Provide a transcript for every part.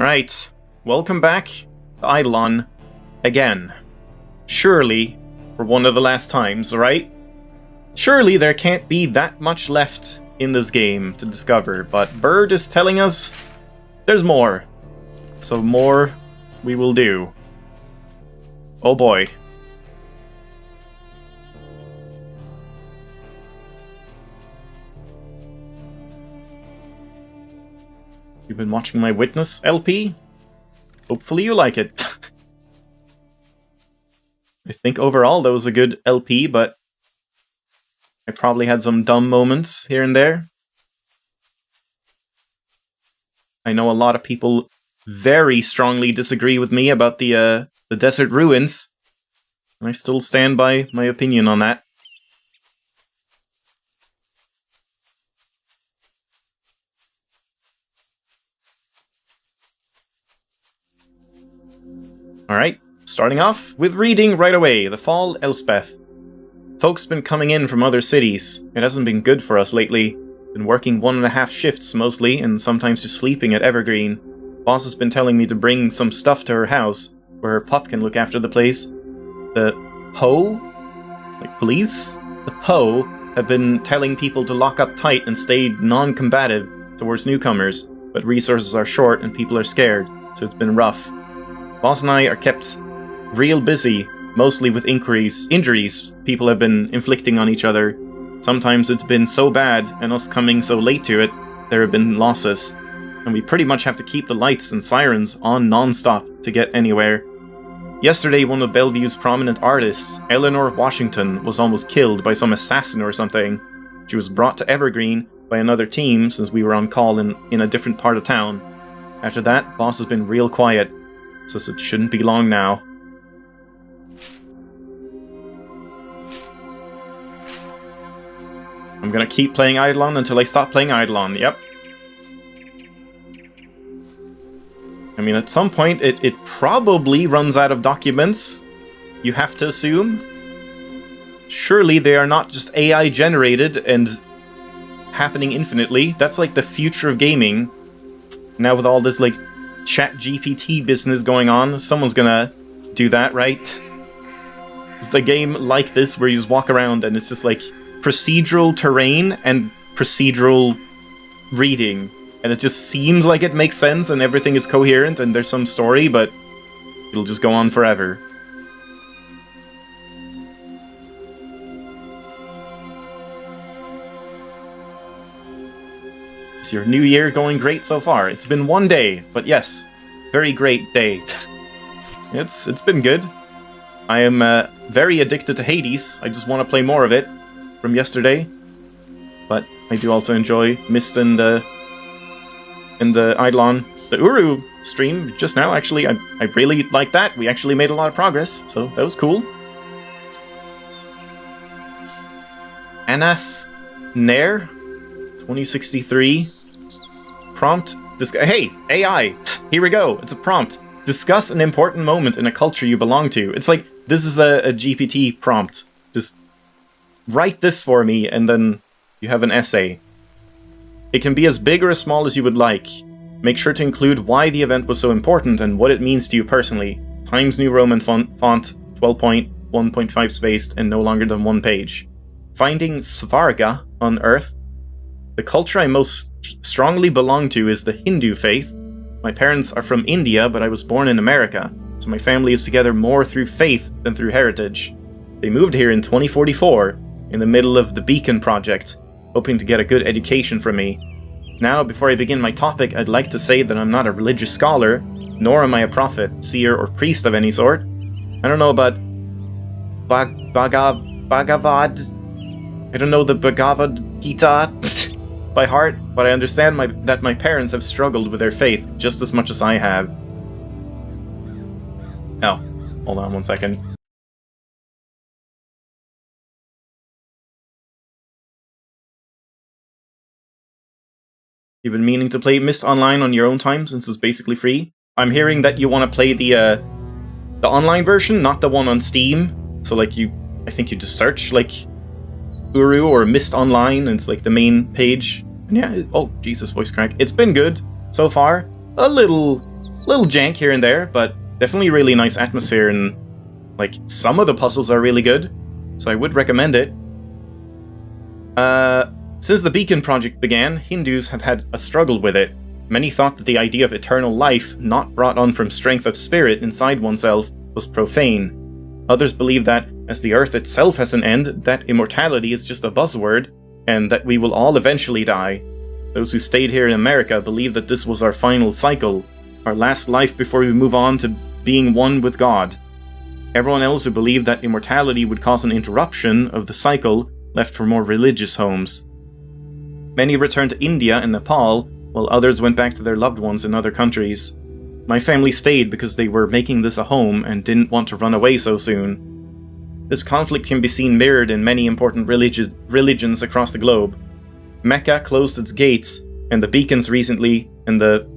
Alright, welcome back to Eidolon again. Surely, for one of the last times, right? Surely there can't be that much left in this game to discover, but Bird is telling us there's more. So more we will do. Oh boy. You've been watching my Witness LP? Hopefully you like it. I think overall that was a good LP, but I probably had some dumb moments here and there. I know a lot of people very strongly disagree with me about the desert ruins, and I still stand by my opinion on that. Alright, starting off with reading right away. The Fall Elspeth. Folks been coming in from other cities. It hasn't been good for us lately. Been working 1.5 shifts mostly, and sometimes just sleeping at Evergreen. Boss has been telling me to bring some stuff to her house, where her pup can look after the place. The PO? Like police? The PO have been telling people to lock up tight and stay non-combative towards newcomers, but resources are short and people are scared, so it's been rough. Boss and I are kept real busy, mostly with injuries people have been inflicting on each other. Sometimes it's been so bad, and us coming so late to it, there have been losses. And we pretty much have to keep the lights and sirens on non-stop to get anywhere. Yesterday, one of Bellevue's prominent artists, Eleanor Washington, was almost killed by some assassin or something. She was brought to Evergreen by another team since we were on call in a different part of town. After that, Boss has been real quiet. Says it shouldn't be long now. I'm gonna keep playing Eidolon until I stop playing Eidolon, yep. I mean, at some point, it probably runs out of documents, you have to assume. Surely they are not just AI generated and happening infinitely. That's like the future of gaming. Now with all this, like, ChatGPT business going on, someone's gonna do that, right? It's a game like this where you just walk around and it's just like procedural terrain and procedural reading, and it just seems like it makes sense and everything is coherent and there's some story, but it'll just go on forever. Is your new year going great so far? It's been one day, but yes, very great day. It's been good. I am very addicted to Hades. I just want to play more of it from yesterday. But I do also enjoy Myst and the Eidolon. The Uru stream just now, actually, I really like that. We actually made a lot of progress, so that was cool. Anath Nair 2063. Prompt. Hey, AI! Here we go. It's a prompt. Discuss an important moment in a culture you belong to. It's like, this is a GPT prompt. Just write this for me, and then you have an essay. It can be as big or as small as you would like. Make sure to include why the event was so important and what it means to you personally. Times New Roman font, 12 point, 1.5 spaced, and no longer than 1 page. Finding Svarga on Earth. The culture I most strongly belong to is the Hindu faith. My parents are from India, but I was born in America, so my family is together more through faith than through heritage. They moved here in 2044, in the middle of the Beacon Project, hoping to get a good education from me. Now, before I begin my topic, I'd like to say that I'm not a religious scholar, nor am I a prophet, seer, or priest of any sort. I don't know about Bhagavad. I don't know the Bhagavad Gita by heart, but I understand that my parents have struggled with their faith just as much as I have. Oh, hold on 1 second. You've been meaning to play Myst Online on your own time since it's basically free. I'm hearing that you want to play the online version, not the one on Steam. So like I think you just search like Uru or Myst Online, and it's like the main page. And yeah, oh Jesus, voice crack. It's been good so far. A little Little jank here and there, but definitely really nice atmosphere, and like some of the puzzles are really good, so I would recommend it. Since the Beacon project began, Hindus have had a struggle with it. Many thought that the idea of eternal life, not brought on from strength of spirit inside oneself, was profane. Others believe that, as the earth itself has an end, that immortality is just a buzzword, and that we will all eventually die. Those who stayed here in America believe that this was our final cycle, our last life before we move on to being one with God. Everyone else who believed that immortality would cause an interruption of the cycle left for more religious homes. Many returned to India and Nepal, while others went back to their loved ones in other countries. My family stayed because they were making this a home and didn't want to run away so soon. This conflict can be seen mirrored in many important religions across the globe. Mecca closed its gates, and the beacons recently, and the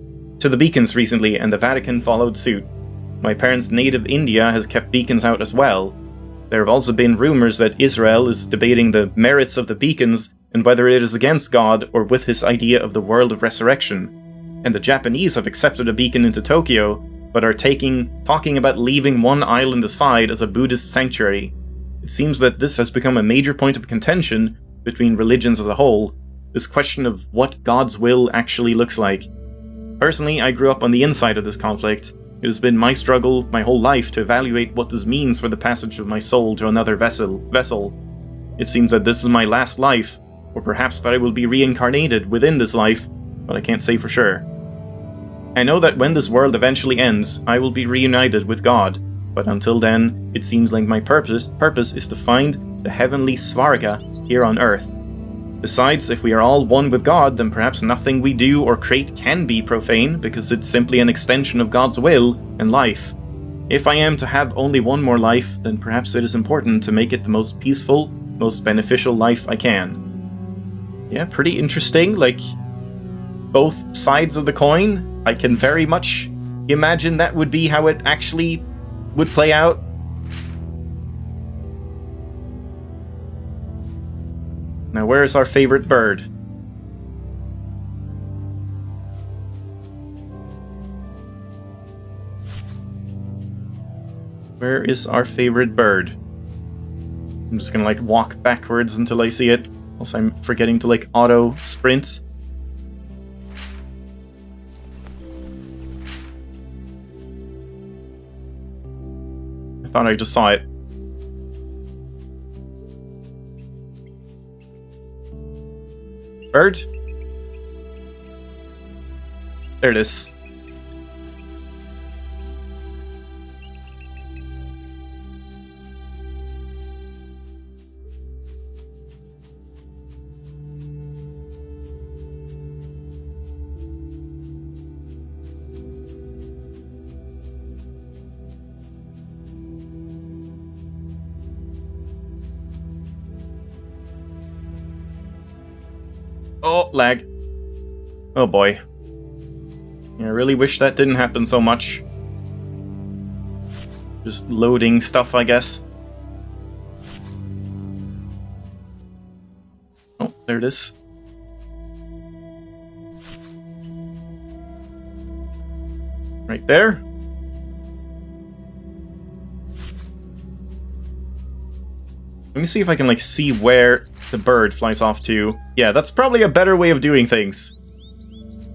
Vatican followed suit. My parents' native India has kept beacons out as well. There have also been rumors that Israel is debating the merits of the beacons and whether it is against God or with his idea of the world of resurrection. And the Japanese have accepted a beacon into Tokyo, but are talking about leaving one island aside as a Buddhist sanctuary. It seems that this has become a major point of contention between religions as a whole, this question of what God's will actually looks like. Personally, I grew up on the inside of this conflict. It has been my struggle my whole life to evaluate what this means for the passage of my soul to another vessel. It seems that this is my last life, or perhaps that I will be reincarnated within this life, but I can't say for sure. I know that when this world eventually ends, I will be reunited with God, but until then, it seems like my purpose is to find the heavenly Svarga here on Earth. Besides, if we are all one with God, then perhaps nothing we do or create can be profane, because it's simply an extension of God's will and life. If I am to have only one more life, then perhaps it is important to make it the most peaceful, most beneficial life I can. Yeah, pretty interesting, like, both sides of the coin. I can very much imagine that would be how it actually would play out. Now, where is our favorite bird? Where is our favorite bird? I'm just gonna, like, walk backwards until I see it. Also, I'm forgetting to, like, auto sprint. I thought I just saw it. Bird? There it is. Oh, lag. Oh boy. Yeah, I really wish that didn't happen so much. Just loading stuff, I guess. Oh, there it is. Right there. Let me see if I can, like, see where the bird flies off to. Yeah, that's probably a better way of doing things.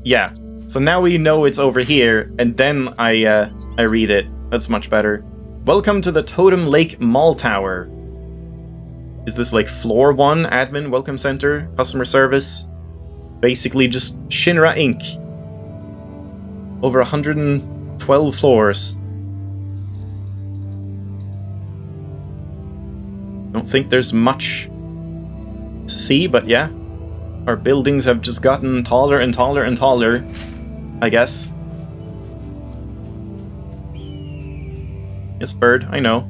Yeah. So now we know it's over here, and then I read it. That's much better. Welcome to the Totem Lake Mall Tower. Is this, like, floor 1, admin, welcome center, customer service? Basically just Shinra Inc. Over 112 floors. Don't think there's much to see, but yeah. Our buildings have just gotten taller and taller and taller, I guess. Yes, bird, I know.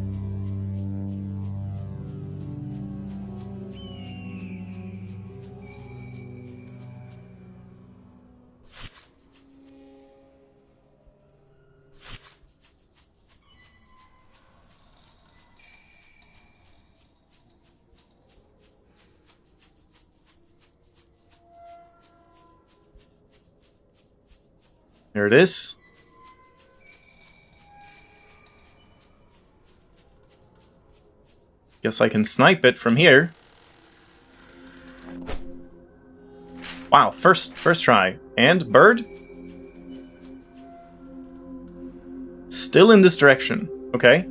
There it is. Guess I can snipe it from here. Wow, first try. And bird? Still in this direction. Okay.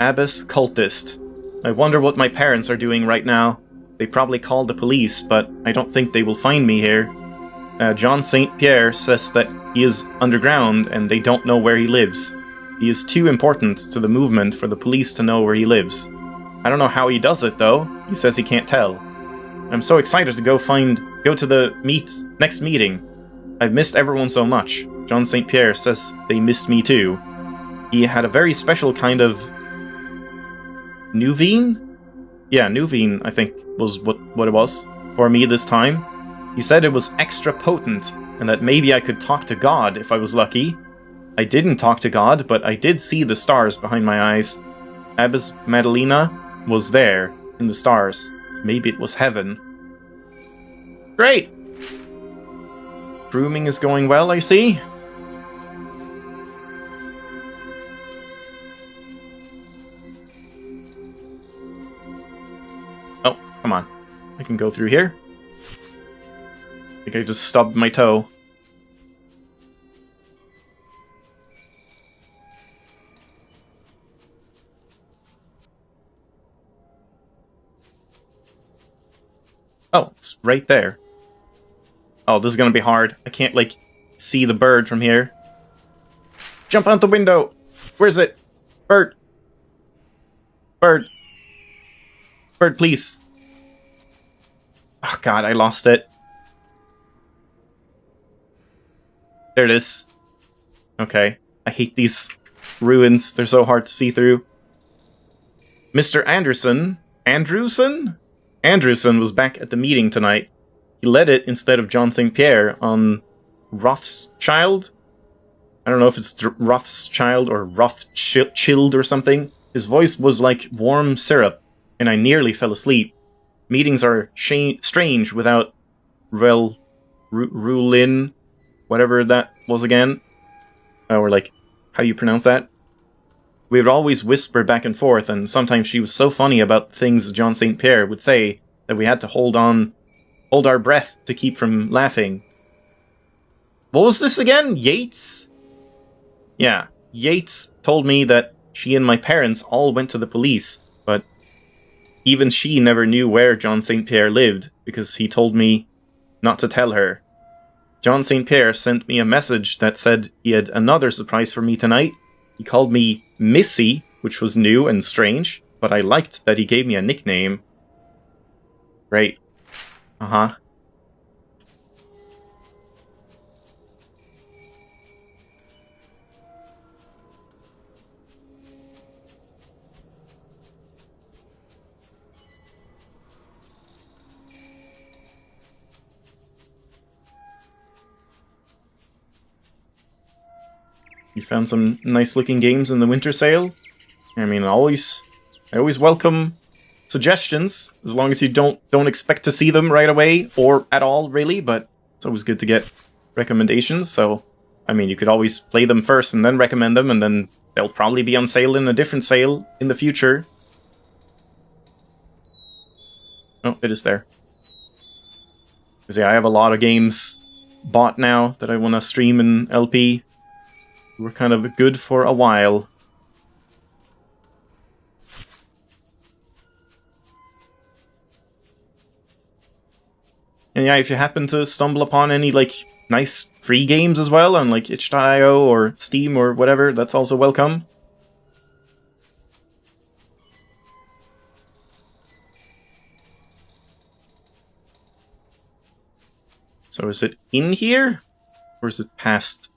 Abyss cultist. I wonder what my parents are doing right now. They probably called the police, but I don't think they will find me here. John St. Pierre says that he is underground and they don't know where he lives. He is too important to the movement for the police to know where he lives. I don't know how he does it, though. He says he can't tell. I'm so excited to go to the next meeting. I've missed everyone so much. John St. Pierre says they missed me too. He had a very special kind of Nuvine? Yeah, Nuvine, I think, was what it was for me this time. He said it was extra potent, and that maybe I could talk to God if I was lucky. I didn't talk to God, but I did see the stars behind my eyes. Abbas Madalena was there, in the stars. Maybe it was heaven. Great! Grooming is going well, I see. Oh, come on. I can go through here. I think I just stubbed my toe. Oh, it's right there. Oh, this is gonna be hard. I can't, like, see the bird from here. Jump out the window! Where's it? Bird! Bird! Bird, please! Oh god, I lost it. There it is. Okay. I hate these ruins. They're so hard to see through. Mr. Anderson? Andrewson was back at the meeting tonight. He led it instead of John St. Pierre on Rothschild. I don't know if it's Rothschild or Rothschild or something. His voice was like warm syrup, and I nearly fell asleep. Meetings are strange without Rulin, whatever that was again. Or like, how do you pronounce that? We would always whisper back and forth, and sometimes she was so funny about things John St. Pierre would say that we had to hold our breath to keep from laughing. What was this again? Yates? Yeah, Yates told me that she and my parents all went to the police, but even she never knew where John St. Pierre lived, because he told me not to tell her. John St. Pierre sent me a message that said he had another surprise for me tonight. He called me Missy, which was new and strange, but I liked that he gave me a nickname. Great. Uh-huh. You found some nice-looking games in the winter sale? I mean, I always welcome suggestions, as long as you don't expect to see them right away, or at all, really, but it's always good to get recommendations, so, I mean, you could always play them first and then recommend them, and then they'll probably be on sale in a different sale in the future. Oh, it is there. Because, yeah, I have a lot of games bought now that I want to stream in LP. We're kind of good for a while. And yeah, if you happen to stumble upon any, like, nice free games as well on, like, itch.io or Steam or whatever, that's also welcome. So is it in here? Or is it past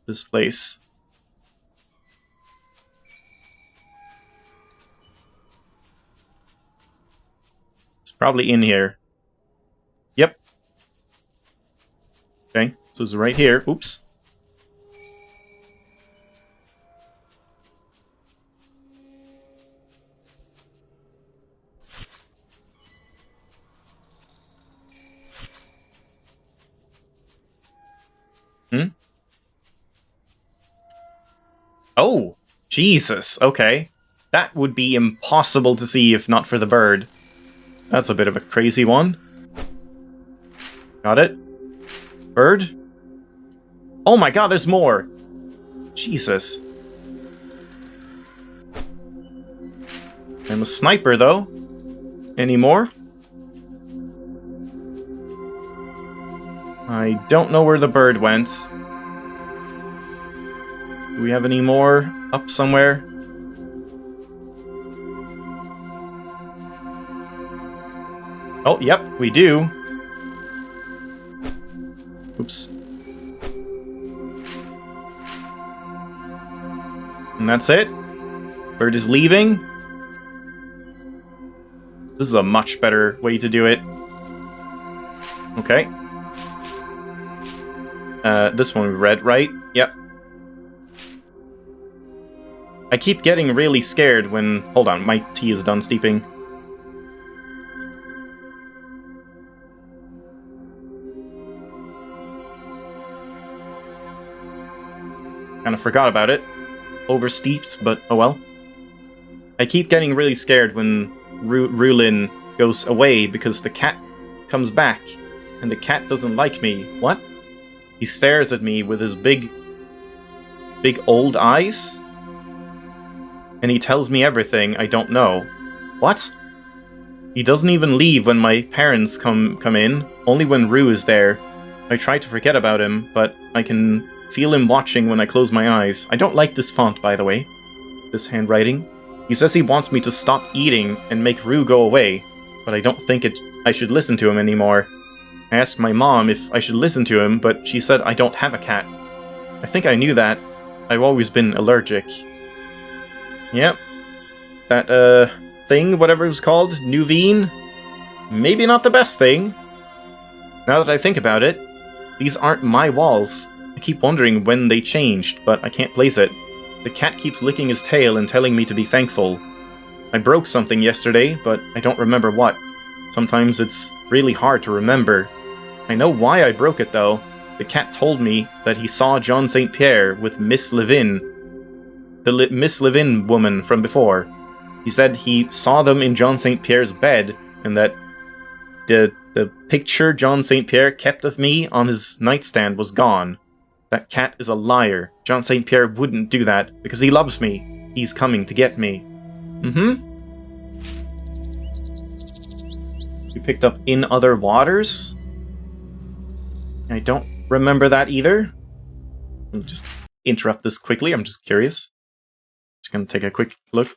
this place? It's probably in here. Yep. Okay, so it's right here. Oops. Hmm? Oh, Jesus. Okay. That would be impossible to see if not for the bird. That's a bit of a crazy one. Got it. Bird. Oh my god, there's more! Jesus. I'm a sniper, though. Any more? I don't know where the bird went. Do we have any more up somewhere? Oh, yep, we do. Oops. And that's it. Bird is leaving. This is a much better way to do it. Okay. This one we read, right? Yep. I keep getting really scared when... Hold on, my tea is done steeping. Kind of forgot about it. Oversteeped, but oh well. I keep getting really scared when Rulin goes away because the cat comes back, and the cat doesn't like me. What? He stares at me with his big old eyes, and he tells me everything I don't know. What? He doesn't even leave when my parents come in, only when Rue is there. I try to forget about him, but I can feel him watching when I close my eyes. I don't like this font, by the way. This handwriting. He says he wants me to stop eating and make Rue go away, but I don't think I should listen to him anymore. I asked my mom if I should listen to him, but she said I don't have a cat. I think I knew that. I've always been allergic. Yep. That, thing, whatever it was called, Nuveen? Maybe not the best thing. Now that I think about it, these aren't my walls. I keep wondering when they changed, but I can't place it. The cat keeps licking his tail and telling me to be thankful. I broke something yesterday, but I don't remember what. Sometimes it's really hard to remember. I know why I broke it, though. The cat told me that he saw John St. Pierre with Miss Levin. The Miss Levin woman from before. He said he saw them in John St. Pierre's bed, and that the picture John St. Pierre kept of me on his nightstand was gone. That cat is a liar. John St. Pierre wouldn't do that, because he loves me. He's coming to get me. Mm-hmm. We picked up In Other Waters. I don't remember that either. I'll just interrupt this quickly, I'm just curious. Just gonna take a quick look.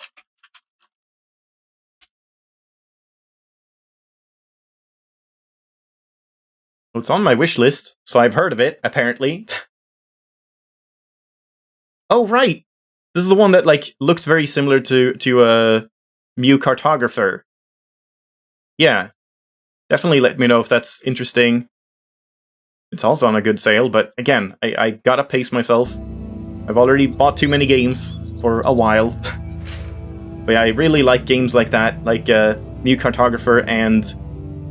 Well, it's on my wish list, so I've heard of it, apparently. Oh, right! This is the one that, like, looked very similar to Mew Cartographer. Yeah. Definitely let me know if that's interesting. It's also on a good sale, but again, I gotta pace myself. I've already bought too many games for a while. But yeah, I really like games like that, like Mew Cartographer and...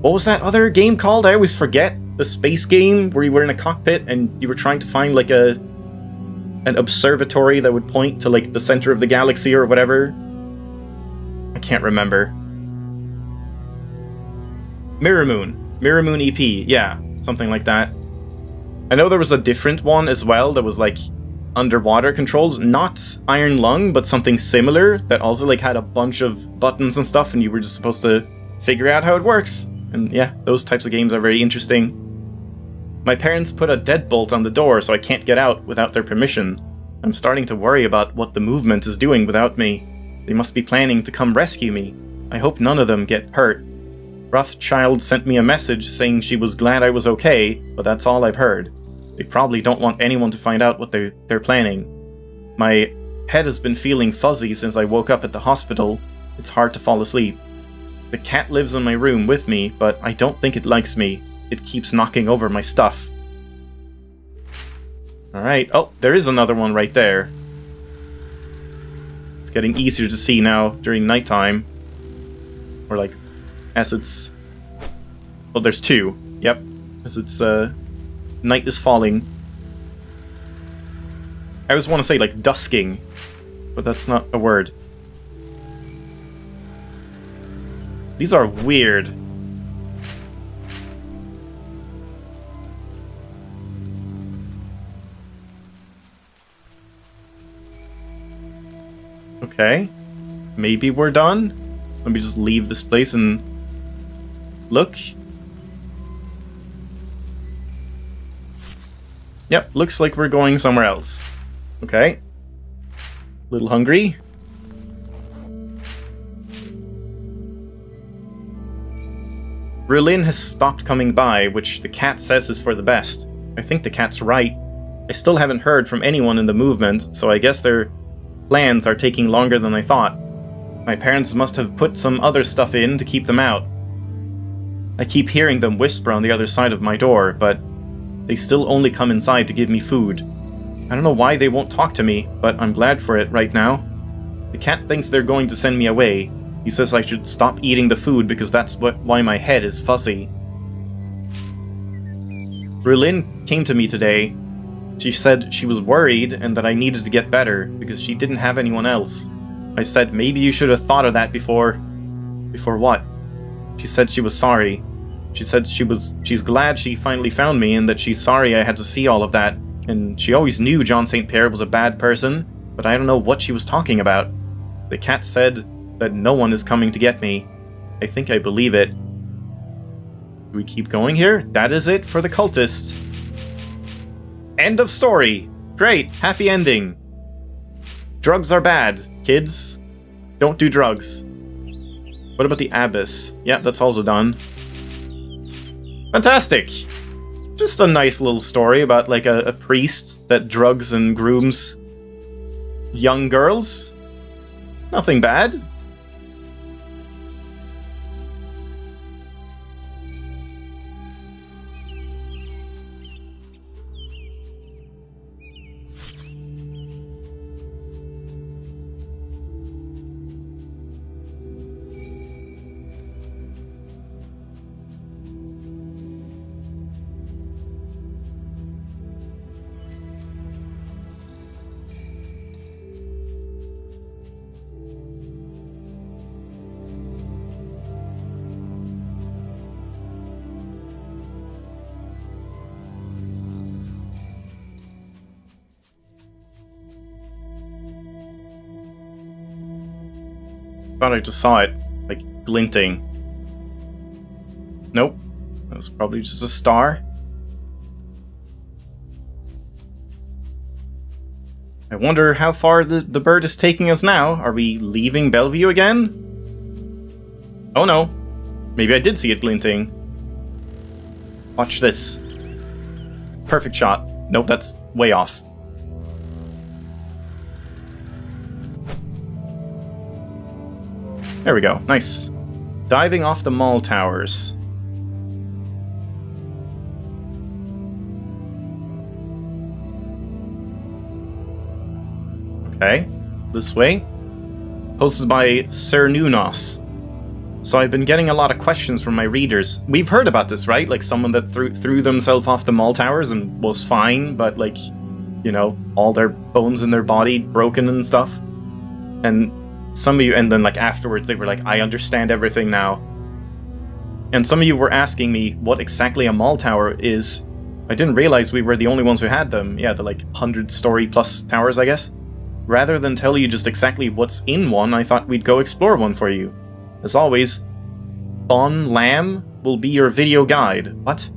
What was that other game called? I always forget. The space game where you were in a cockpit and you were trying to find like an observatory that would point to like the center of the galaxy or whatever. I can't remember. Mirror Moon EP, yeah, something like that. I know there was a different one as well that was like underwater controls, not Iron Lung, but something similar that also like had a bunch of buttons and stuff, and you were just supposed to figure out how it works. And yeah, those types of games are very interesting. My parents put a deadbolt on the door so I can't get out without their permission. I'm starting to worry about what the movement is doing without me. They must be planning to come rescue me. I hope none of them get hurt. Rothschild sent me a message saying she was glad I was okay, but that's all I've heard. They probably don't want anyone to find out what they're planning. My head has been feeling fuzzy since I woke up at the hospital. It's hard to fall asleep. The cat lives in my room with me, but I don't think it likes me. It keeps knocking over my stuff. Alright, oh, there is another one right there. It's getting easier to see now during nighttime. Or like, as it's... Oh, there's two. Yep. As it's, night is falling. I always want to say, like, dusking. But that's not a word. These are weird. Okay. Maybe we're done? Let me just leave this place and look. Yep, looks like we're going somewhere else. Okay. Little hungry. Berlin has stopped coming by, which the cat says is for the best. I think the cat's right. I still haven't heard from anyone in the movement, so I guess their plans are taking longer than I thought. My parents must have put some other stuff in to keep them out. I keep hearing them whisper on the other side of my door, but they still only come inside to give me food. I don't know why they won't talk to me, but I'm glad for it right now. The cat thinks they're going to send me away. He says I should stop eating the food because that's why my head is fuzzy. Berlin came to me today. She said she was worried and that I needed to get better because she didn't have anyone else. I said maybe you should have thought of that before... Before what? She said she was sorry. She said she's glad she finally found me and that she's sorry I had to see all of that. And she always knew John St. Pierre was a bad person, but I don't know what she was talking about. The cat said that no one is coming to get me. I think I believe it. Do we keep going here? That is it for the cultist. End of story. Great, happy ending. Drugs are bad, kids. Don't do drugs. What about the abyss? Yeah, that's also done. Fantastic! Just a nice little story about, like, a priest that drugs and grooms young girls. Nothing bad. Thought I just saw it, like, glinting. Nope. That was probably just a star. I wonder how far the bird is taking us now. Are we leaving Bellevue again? Oh no. Maybe I did see it glinting. Watch this. Perfect shot. Nope, that's way off. There we go. Nice. Diving off the mall towers. Okay. This way. Posted by Sir Nunos. So I've been getting a lot of questions from my readers. We've heard about this, right? Like someone that threw themselves off the mall towers and was fine, but like, you know, all their bones in their body broken and stuff. And some of you, and then like afterwards they were like, I understand everything now. And some of you were asking me what exactly a mall tower is. I didn't realize we were the only ones who had them. Yeah, the like 100-story plus towers, I guess. Rather than tell you just exactly what's in one, I thought we'd go explore one for you. As always, Bon Lamb will be your video guide. What?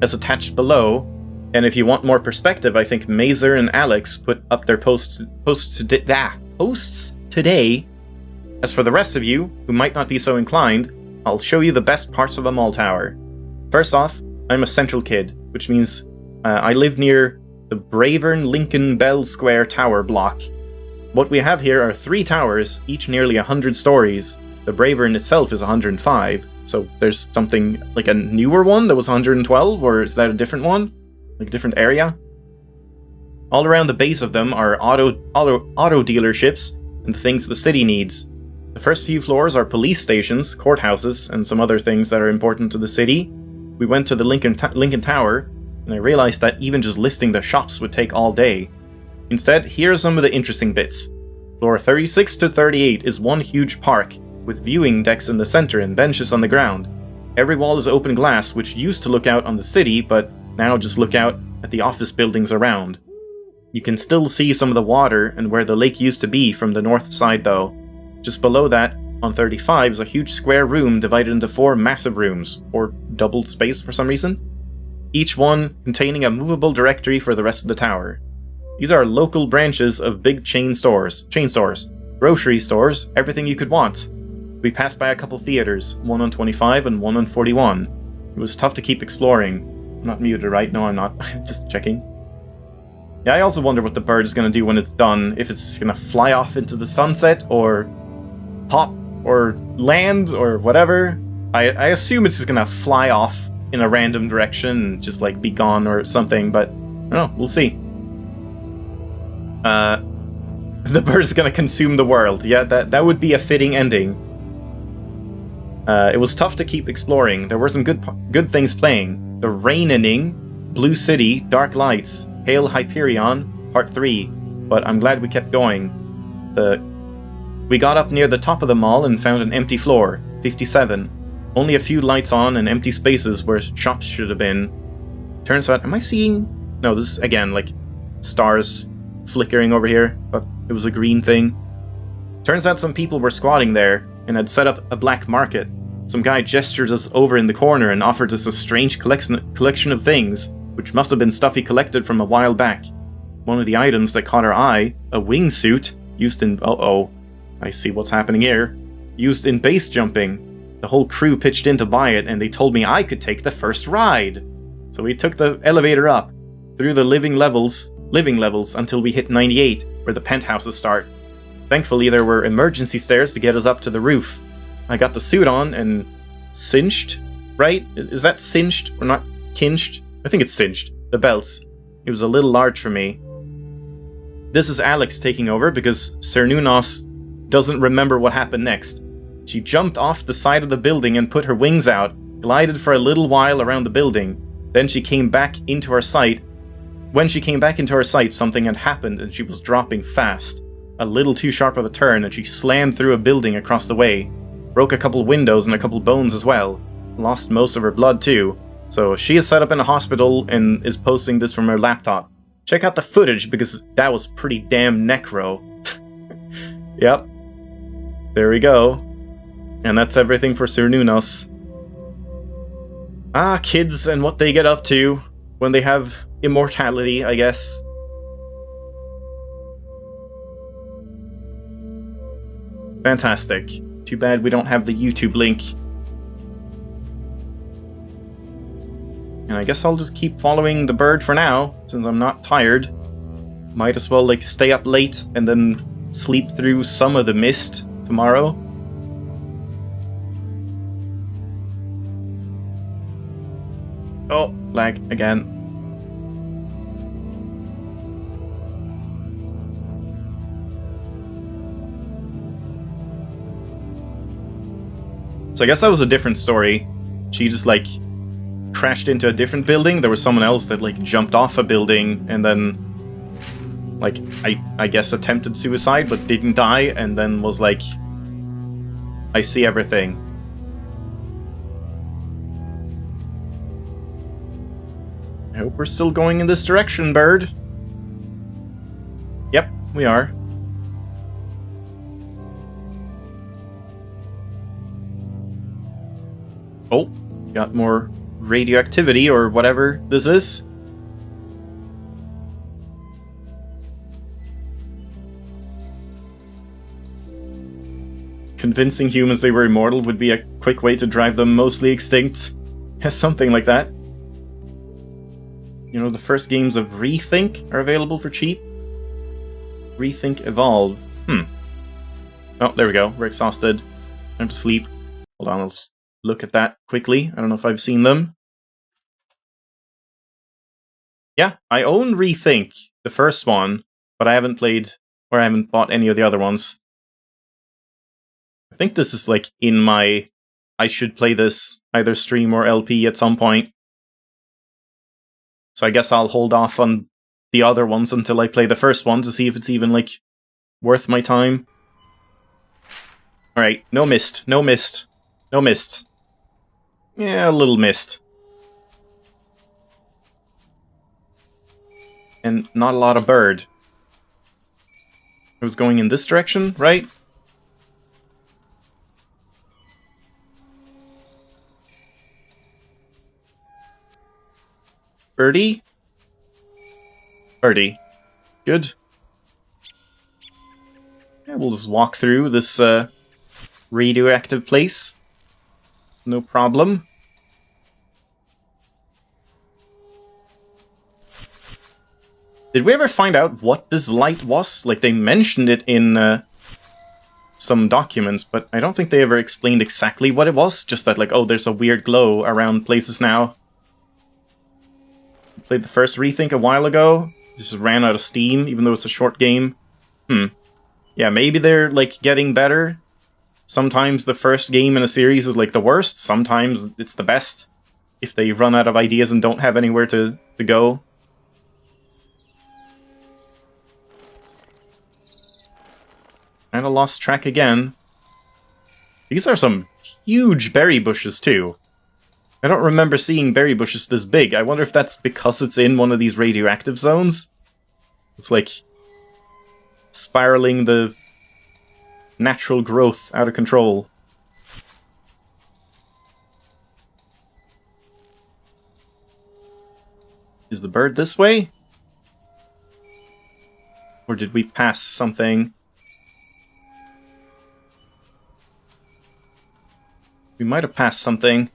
As attached below. And if you want more perspective, I think Mazer and Alex put up their posts today. As for the rest of you, who might not be so inclined, I'll show you the best parts of a mall tower. First off, I'm a central kid, which means I live near the Bravern Lincoln Bell Square Tower block. What we have here are 3 towers, each nearly 100 stories. The Bravern itself is 105, so there's something like a newer one that was 112, or is that a different one? Like a different area? All around the base of them are auto dealerships and the things the city needs. The first few floors are police stations, courthouses, and some other things that are important to the city. We went to the Lincoln Tower, and I realized that even just listing the shops would take all day. Instead, here are some of the interesting bits. Floor 36 to 38 is one huge park, with viewing decks in the center and benches on the ground. Every wall is open glass, which used to look out on the city, but now just look out at the office buildings around. You can still see some of the water and where the lake used to be from the north side though. Just below that, on 35, is a huge square room divided into 4 massive rooms, or doubled space for some reason, each one containing a movable directory for the rest of the tower. These are local branches of big chain stores, grocery stores, everything you could want. We passed by a couple theaters, one on 25 and one on 41. It was tough to keep exploring. I'm not muted, right? No, I'm not. Just checking. Yeah, I also wonder what the bird is going to do when it's done. If it's just going to fly off into the sunset, or pop, or land, or whatever. I assume it's just going to fly off in a random direction and just, like, be gone or something, but I don't know, we'll see. The bird's going to consume the world. Yeah, that would be a fitting ending. It was tough to keep exploring. There were some good things playing. The Rain-Inning, Blue City, Dark Lights, Hail Hyperion, Part 3, but I'm glad we kept going. We got up near the top of the mall and found an empty floor, 57. Only a few lights on and empty spaces where shops should have been. Turns out, am I seeing... No, this is, again, like, stars flickering over here, but it was a green thing. Turns out some people were squatting there and had set up a black market. Some guy gestured us over in the corner and offered us a strange collection of things, which must have been stuff he collected from a while back. One of the items that caught our eye, a wingsuit, used in... Uh-oh, I see what's happening here. Used in base jumping. The whole crew pitched in to buy it, and they told me I could take the first ride. So we took the elevator up, through the living levels until we hit 98, where the penthouses start. Thankfully, there were emergency stairs to get us up to the roof. I got the suit on and cinched, right? Is that cinched or not kinched? I think it's cinched. The belts. It was a little large for me. This is Alex taking over because Cernunnos doesn't remember what happened next. She jumped off the side of the building and put her wings out, glided for a little while around the building. Then she came back into our sight. When she came back into our sight, something had happened and she was dropping fast. A little too sharp of a turn, and she slammed through a building across the way. Broke a couple windows and a couple bones as well. Lost most of her blood too. So she is set up in a hospital and is posting this from her laptop. Check out the footage because that was pretty damn necro. Yep. There we go. And that's everything for Cernunnos. Ah, kids and what they get up to when they have immortality, I guess. Fantastic. Too bad we don't have the YouTube link. And I guess I'll just keep following the bird for now, since I'm not tired. Might as well, like, stay up late and then sleep through some of the mist tomorrow. Oh, lag again. So I guess that was a different story. She just, like, crashed into a different building. There was someone else that, like, jumped off a building and then, like, I guess attempted suicide but didn't die, and then was like, I see everything. I hope we're still going in this direction, bird. Yep, we are. Oh, got more radioactivity or whatever this is. Convincing humans they were immortal would be a quick way to drive them mostly extinct. Something like that. You know, the first games of Rethink are available for cheap. Rethink Evolve. Oh, there we go. We're exhausted. Time to sleep. Hold on, let's look at that quickly. I don't know if I've seen them. Yeah, I own Rethink, the first one, but I haven't played, or I haven't bought any of the other ones. I think this is, like, in my... I should play this, either stream or LP at some point. So I guess I'll hold off on the other ones until I play the first one to see if it's even, like, worth my time. Alright, no mist, no mist, no mist. Yeah, a little mist. And not a lot of bird. It was going in this direction, right? Birdie? Birdie. Good. Yeah, we'll just walk through this radioactive place. No problem. Did we ever find out what this light was? Like, they mentioned it in some documents, but I don't think they ever explained exactly what it was. Just that, like, oh, there's a weird glow around places now. Played the first Rethink a while ago. Just ran out of steam, even though it's a short game. Yeah, maybe they're, like, getting better. Sometimes the first game in a series is, like, the worst. Sometimes it's the best. If they run out of ideas and don't have anywhere to go. And I lost track again. These are some huge berry bushes, too. I don't remember seeing berry bushes this big. I wonder if that's because it's in one of these radioactive zones. It's like spiraling the natural growth out of control. Is the bird this way? Or did we pass something? We might have passed something.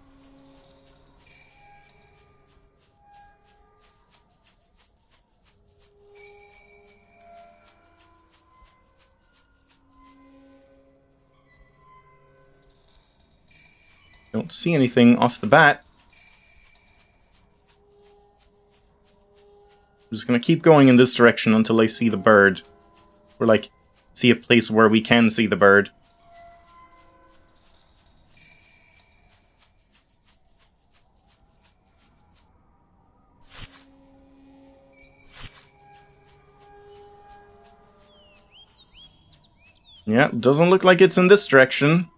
Don't see anything off the bat. I'm just gonna keep going in this direction until I see the bird. Or, like, see a place where we can see the bird. Yeah, doesn't look like it's in this direction.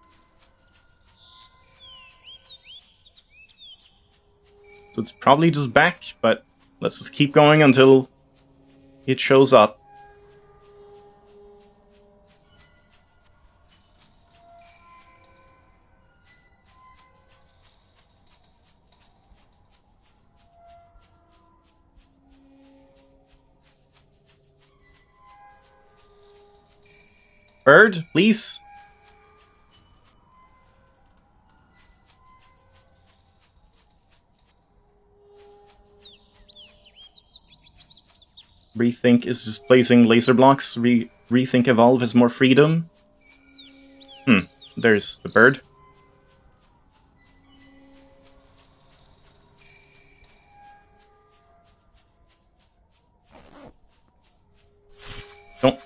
So it's probably just back, but let's just keep going until it shows up. Bird, please? Rethink is just placing laser blocks. Rethink Evolve has more freedom. There's the bird.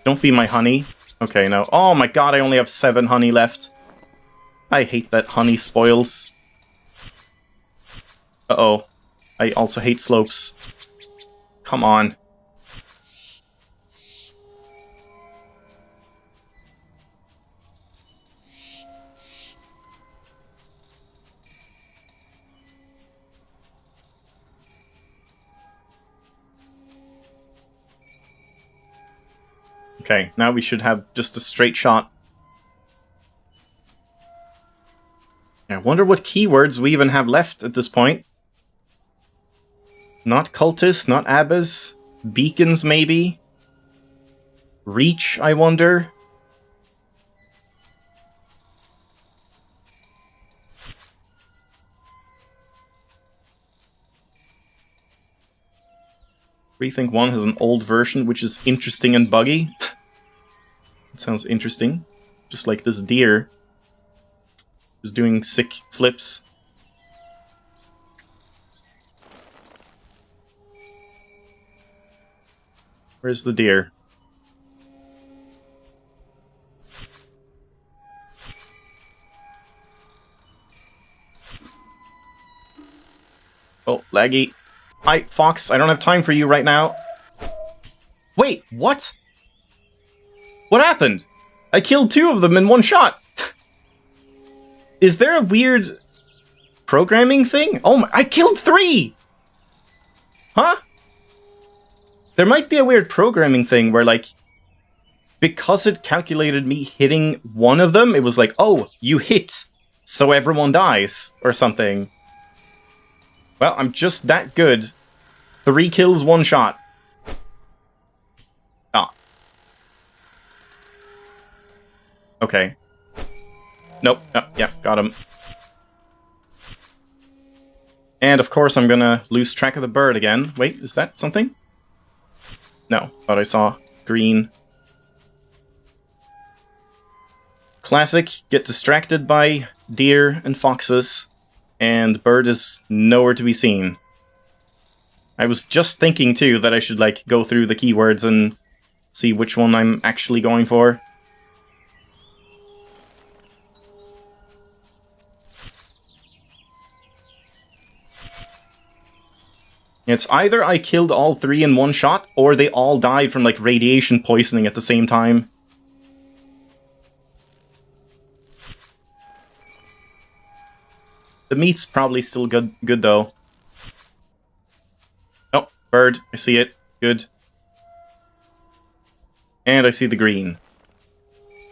Don't be my honey. Okay, no. Oh my god, I only have 7 honey left. I hate that honey spoils. Uh-oh. I also hate slopes. Come on. Okay, now we should have just a straight shot. I wonder what keywords we even have left at this point. Not cultists, not abbas. Beacons, maybe? Reach, I wonder? Rethink 1 has an old version, which is interesting and buggy. It sounds interesting. Just like this deer is doing sick flips. Where's the deer? Oh, laggy. Hi, Fox, I don't have time for you right now. Wait, what? What happened? I killed 2 of them in one shot! Is there a weird programming thing? Oh my, I killed 3! Huh? There might be a weird programming thing where, like, because it calculated me hitting one of them, it was like, oh, you hit, so everyone dies, or something. Well, I'm just that good. 3 kills, 1 shot. Ah. Okay. Nope. Oh, yeah, got him. And of course I'm gonna lose track of the bird again. Wait, is that something? No, thought I saw green. Classic, get distracted by deer and foxes, and bird is nowhere to be seen. I was just thinking too that I should like go through the keywords and see which one I'm actually going for. It's either I killed all 3 in 1 shot, or they all died from, like, radiation poisoning at the same time. The meat's probably still good though. Oh, bird. I see it. Good. And I see the green.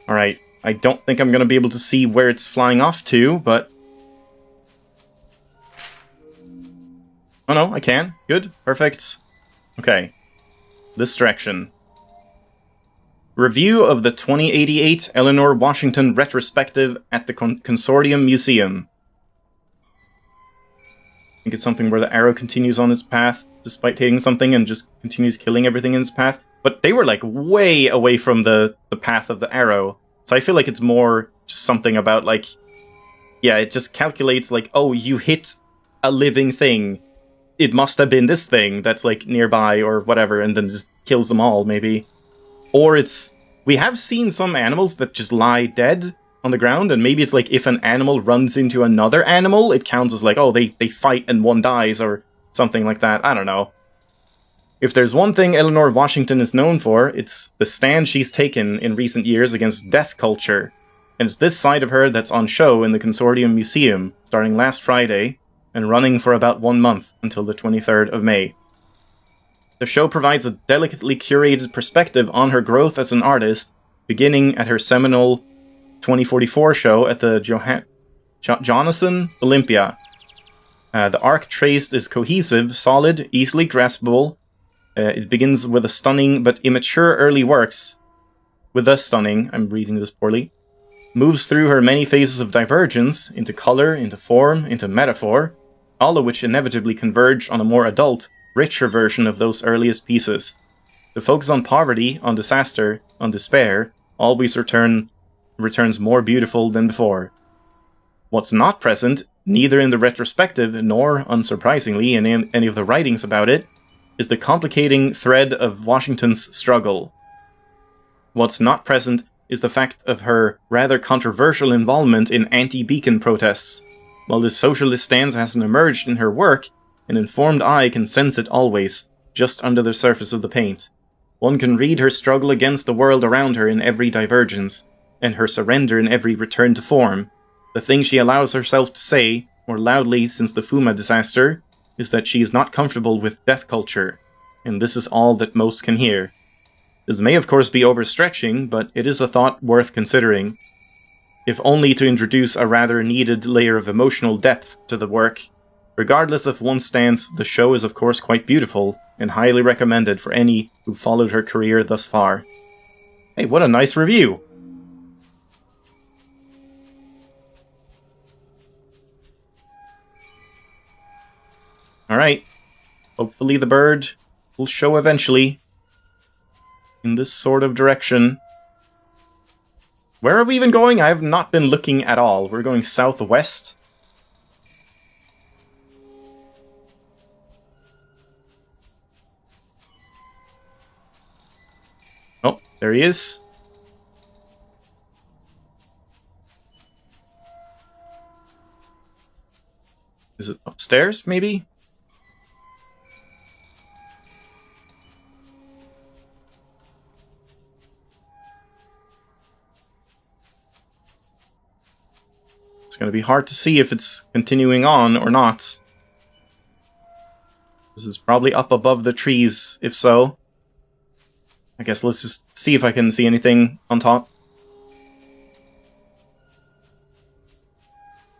Alright. I don't think I'm gonna be able to see where it's flying off to, but... Oh no, I can. Good. Perfect. Okay. This direction. Review of the 2088 Eleanor Washington Retrospective at the Consortium Museum. I think it's something where the arrow continues on its path, despite hitting something, and just continues killing everything in its path. But they were, like, way away from the path of the arrow. So I feel like it's more just something about, like... Yeah, it just calculates, like, oh, you hit a living thing. It must have been this thing that's, like, nearby or whatever, and then just kills them all, maybe. Or it's... We have seen some animals that just lie dead on the ground, and maybe it's like if an animal runs into another animal, it counts as like, oh, they fight and one dies, or something like that. I don't know. If there's one thing Eleanor Washington is known for, it's the stand she's taken in recent years against death culture. And it's this side of her that's on show in the Consortium Museum, starting last Friday, and running for about 1 month until the 23rd of May. The show provides a delicately curated perspective on her growth as an artist, beginning at her seminal 2044 show at the Jonasson Olympia. The arc traced is cohesive, solid, easily graspable. It begins with a stunning but immature early works. I'm reading this poorly. Moves through her many phases of divergence, into color, into form, into metaphor, all of which inevitably converge on a more adult, richer version of those earliest pieces. The focus on poverty, on disaster, on despair, always returns more beautiful than before. What's not present, neither in the retrospective nor, unsurprisingly, in any of the writings about it, is the complicating thread of Washington's struggle. What's not present is the fact of her rather controversial involvement in anti-beacon protests. While this socialist stance hasn't emerged in her work, an informed eye can sense it always, just under the surface of the paint. One can read her struggle against the world around her in every divergence, and her surrender in every return to form. The thing she allows herself to say, more loudly since the Fuma disaster, is that she is not comfortable with death culture, and this is all that most can hear. This may of course be overstretching, but it is a thought worth considering, if only to introduce a rather needed layer of emotional depth to the work. Regardless of one's stance, the show is of course quite beautiful, and highly recommended for any who followed her career thus far. Hey, what a nice review! Alright, hopefully the bird will show eventually, in this sort of direction. Where are we even going? I have not been looking at all. We're going southwest. Oh, there he is. Is it upstairs, maybe? going to be hard to see if it's continuing on or not. This is probably up above the trees, if so. I guess let's just see if I can see anything on top.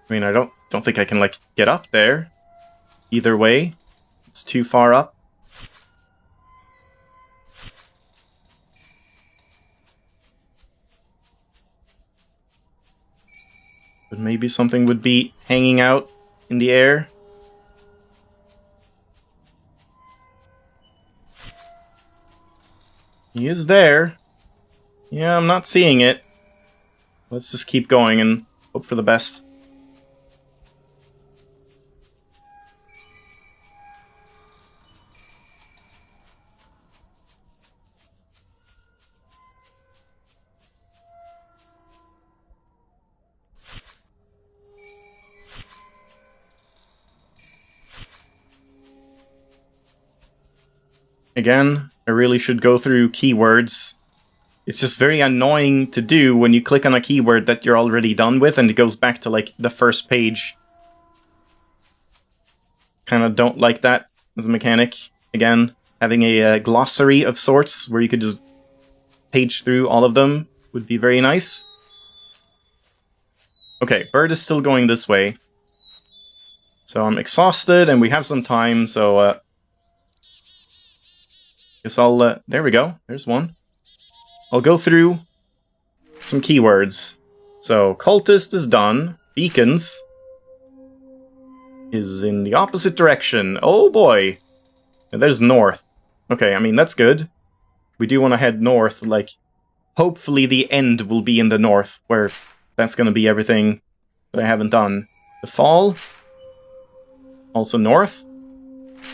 I mean, I don't think I can, like, get up there. Either way, it's too far up. But maybe something would be hanging out in the air. He is there. Yeah, I'm not seeing it. Let's just keep going and hope for the best. Again, I really should go through keywords. It's just very annoying to do when you click on a keyword that you're already done with and it goes back to, like, the first page. Kind of don't like that as a mechanic. Again, having a glossary of sorts where you could just page through all of them would be very nice. Okay, bird is still going this way. So I'm exhausted and we have some time, so guess I'll, there we go, there's one. I'll go through some keywords. So, cultist is done. Beacons is in the opposite direction. Oh boy! And there's north. Okay, I mean, that's good. We do want to head north, like, hopefully the end will be in the north, where that's going to be everything that I haven't done. The fall. Also north.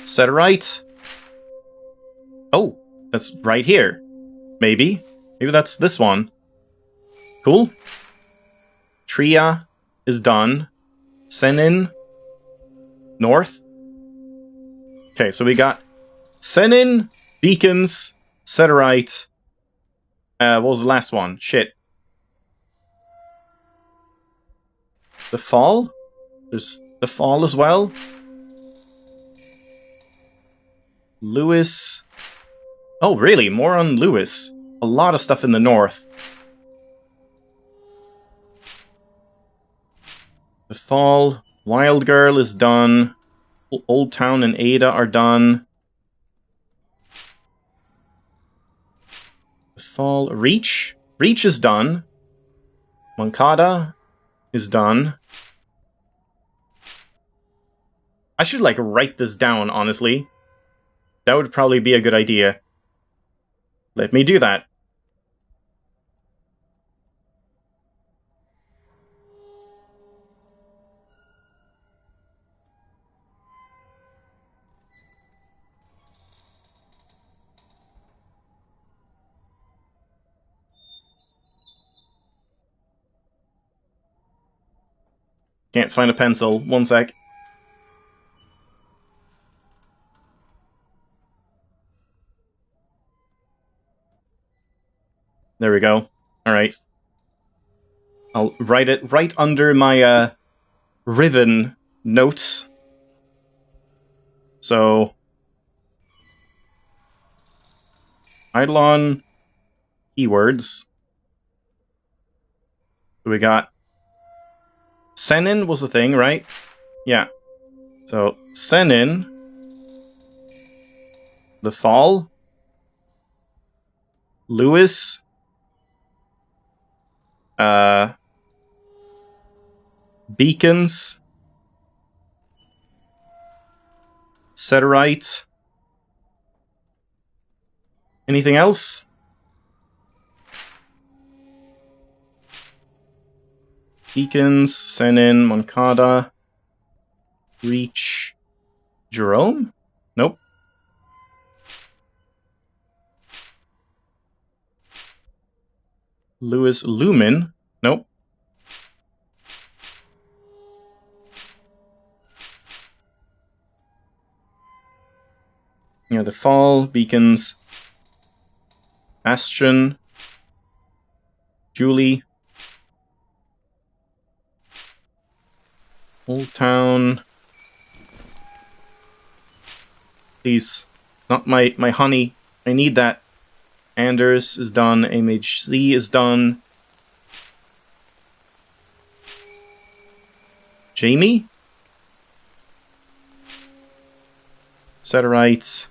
Setterite. Oh, that's right here. Maybe. Maybe that's this one. Cool. Tria is done. Senin. North. Okay, so we got Senin, Beacons, Setterite. What was the last one? Shit. The Fall? There's the Fall as well. Lewis. Oh, really? More on Lewis. A lot of stuff in the north. The Fall. Wild Girl is done. Old Town and Ada are done. The Fall. Reach. Reach is done. Moncada is done. I should, like, write this down, honestly. That would probably be a good idea. Let me do that. Can't find a pencil. One sec. There we go. Alright. I'll write it right under my, Riven notes. So... Eidolon keywords. So we got... Senin was the thing, right? Yeah. So, Senin. The Fall. Lewis. Beacons. Setterite. Anything else? Beacons, Senin, Moncada, Reach, Jerome? Nope. Lewis, Lumen? Nope. Yeah, the Fall, Beacons, Bastion, Julie. Old Town. Please. Not my honey. I need that. Anders is done. MHC is done. Jamie? Setterites.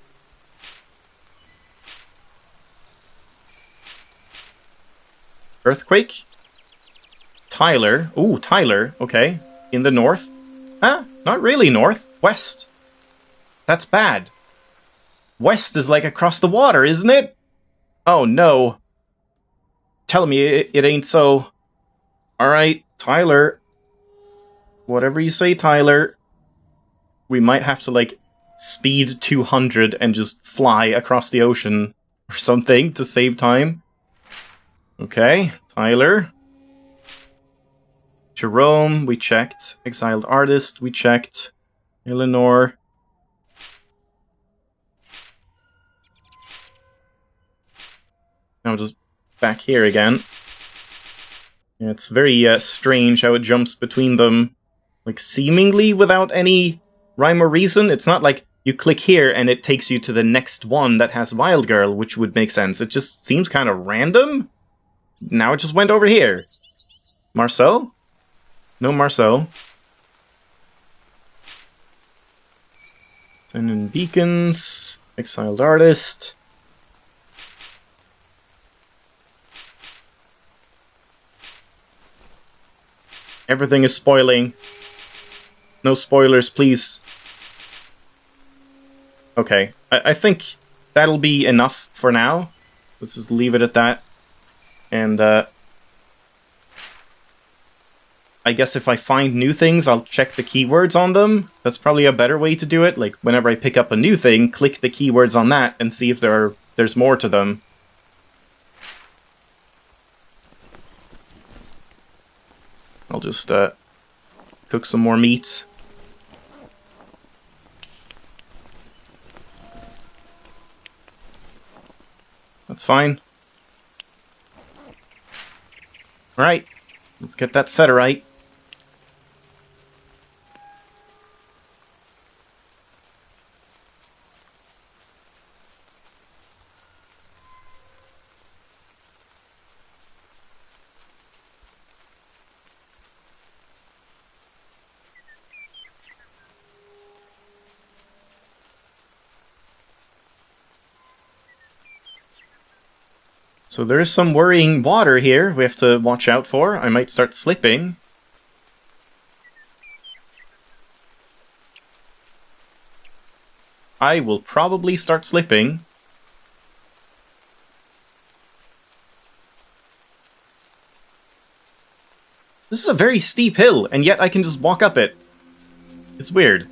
Earthquake? Tyler. Ooh, Tyler. Okay. In the north. Huh? Not really north. West. That's bad. West is like across the water, isn't it? Oh no. Tell me it ain't so. Alright, Tyler. Whatever you say, Tyler. We might have to, like, speed 200 and just fly across the ocean or something to save time. Okay, Tyler. Jerome, we checked. Exiled Artist, we checked. Eleanor. Now just back here again. Yeah, it's very strange how it jumps between them, like, seemingly without any rhyme or reason. It's not like you click here and it takes you to the next one that has Wild Girl, which would make sense. It just seems kind of random. Now it just went over here. Marceau? No Marceau. Send in Beacons. Exiled Artist. Everything is spoiling. No spoilers, please. Okay, I think that'll be enough for now. Let's just leave it at that. And, I guess if I find new things, I'll check the keywords on them. That's probably a better way to do it. Like, whenever I pick up a new thing, click the keywords on that and see if there's more to them. I'll just, cook some more meat. That's fine. Alright, let's get that Setterite. So there is some worrying water here we have to watch out for. I might start slipping. I will probably start slipping. This is a very steep hill, and yet I can just walk up it. It's weird.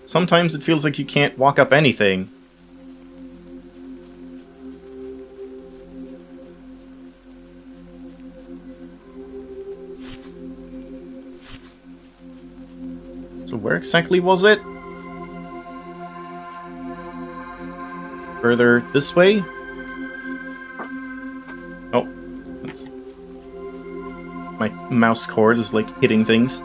Sometimes it feels like you can't walk up anything. So where exactly was it? Further this way? Oh. That's... My mouse cord is, like, hitting things.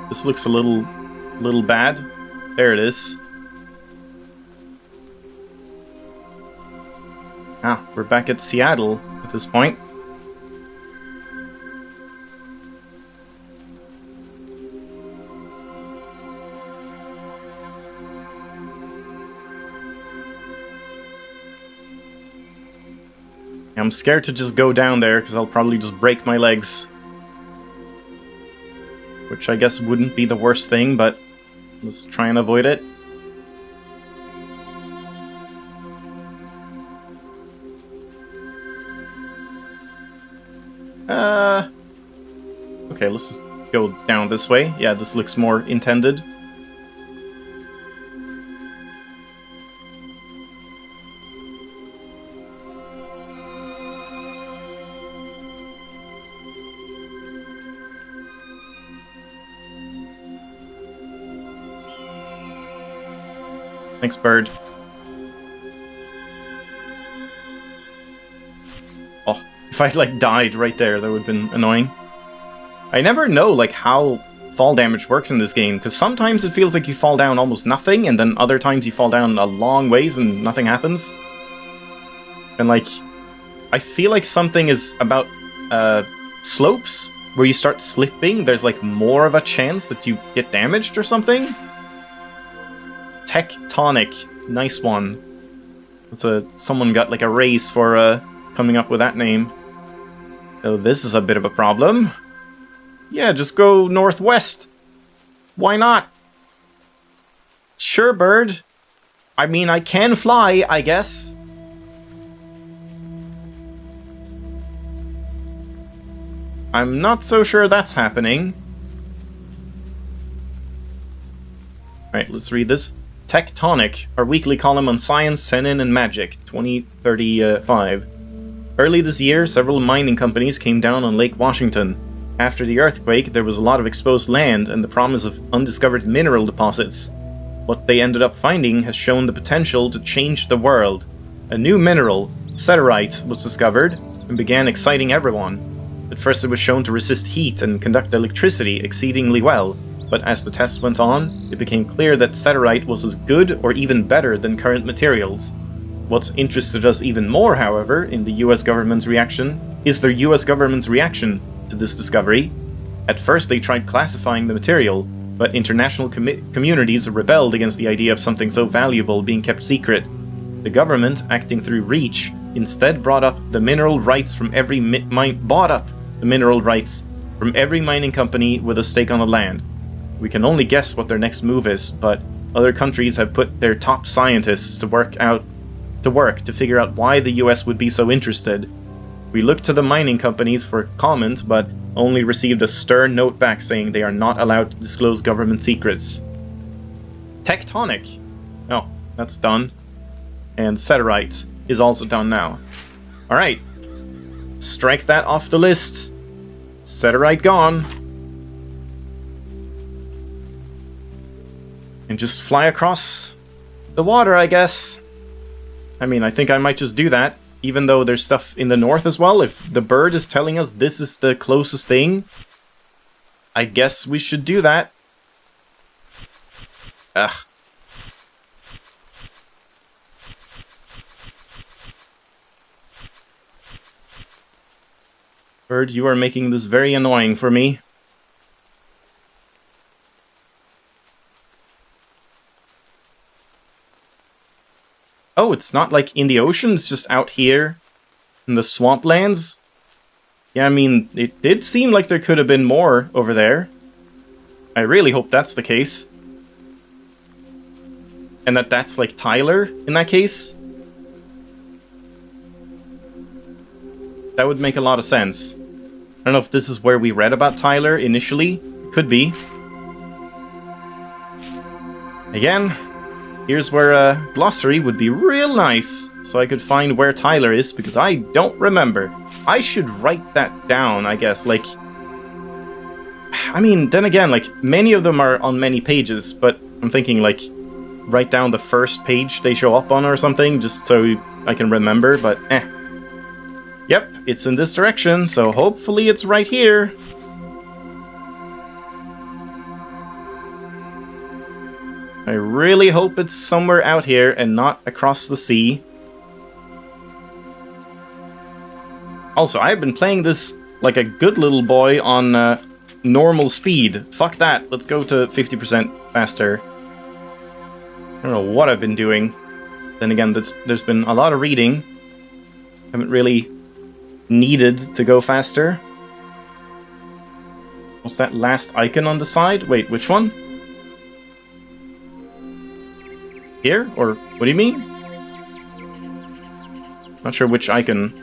This looks a little bad. There it is. Ah, we're back at Seattle at this point. I'm scared to just go down there because I'll probably just break my legs. Which I guess wouldn't be the worst thing, but let's try and avoid it. Okay, let's just go down this way. Yeah, this looks more intended. Thanks, bird. Oh, if I'd, like, died right there, that would have been annoying. I never know, like, how fall damage works in this game, because sometimes it feels like you fall down almost nothing, and then other times you fall down a long ways and nothing happens. And, like, I feel like something is about slopes, where you start slipping, there's, like, more of a chance that you get damaged or something. Tectonic. Nice one. Someone got, like, a raise for coming up with that name. So this is a bit of a problem. Yeah, just go northwest. Why not? Sure, bird. I mean, I can fly, I guess. I'm not so sure that's happening. Alright, let's read this. Tectonic, our weekly column on science, senin, and magic, 2035. Early this year, several mining companies came down on Lake Washington. After the earthquake, there was a lot of exposed land and the promise of undiscovered mineral deposits. What they ended up finding has shown the potential to change the world. A new mineral, Cetterite, was discovered and began exciting everyone. At first it was shown to resist heat and conduct electricity exceedingly well, but as the tests went on, it became clear that Cetterite was as good or even better than current materials. What's interested us even more, however, in the US government's reaction, is their US government's reaction to this discovery. At first they tried classifying the material, but international communities rebelled against the idea of something so valuable being kept secret. The government, acting through reach, instead bought up the mineral rights from every mining company with a stake on the land. We can only guess what their next move is, but other countries have put their top scientists to work to figure out why the US would be so interested. We looked to the mining companies for comment, but only received a stern note back saying they are not allowed to disclose government secrets. Tectonic. Oh, that's done. And Cetterite is also done now. Alright. Strike that off the list. Cetterite gone. And just fly across the water, I guess. I mean, I think I might just do that, even though there's stuff in the north as well. If the bird is telling us this is the closest thing, I guess we should do that. Ugh. Bird, you are making this very annoying for me. Oh, it's not like in the ocean, it's just out here in the swamplands. Yeah, I mean, it did seem like there could have been more over there. I really hope that's the case. And that's like Tyler in that case. That would make a lot of sense. I don't know if this is where we read about Tyler initially. Could be. Again, here's where a glossary would be real nice, so I could find where Tyler is, because I don't remember. I should write that down, I guess, like... I mean, then again, like, many of them are on many pages, but I'm thinking, like, write down the first page they show up on or something, just so I can remember, but eh. Yep, it's in this direction, so hopefully it's right here. I really hope it's somewhere out here and not across the sea. Also, I've been playing this like a good little boy on normal speed. Fuck that, let's go to 50% faster. I don't know what I've been doing. Then again, there's been a lot of reading. Haven't really needed to go faster. What's that last icon on the side? Wait, which one? Here? Or what do you mean? Not sure which icon.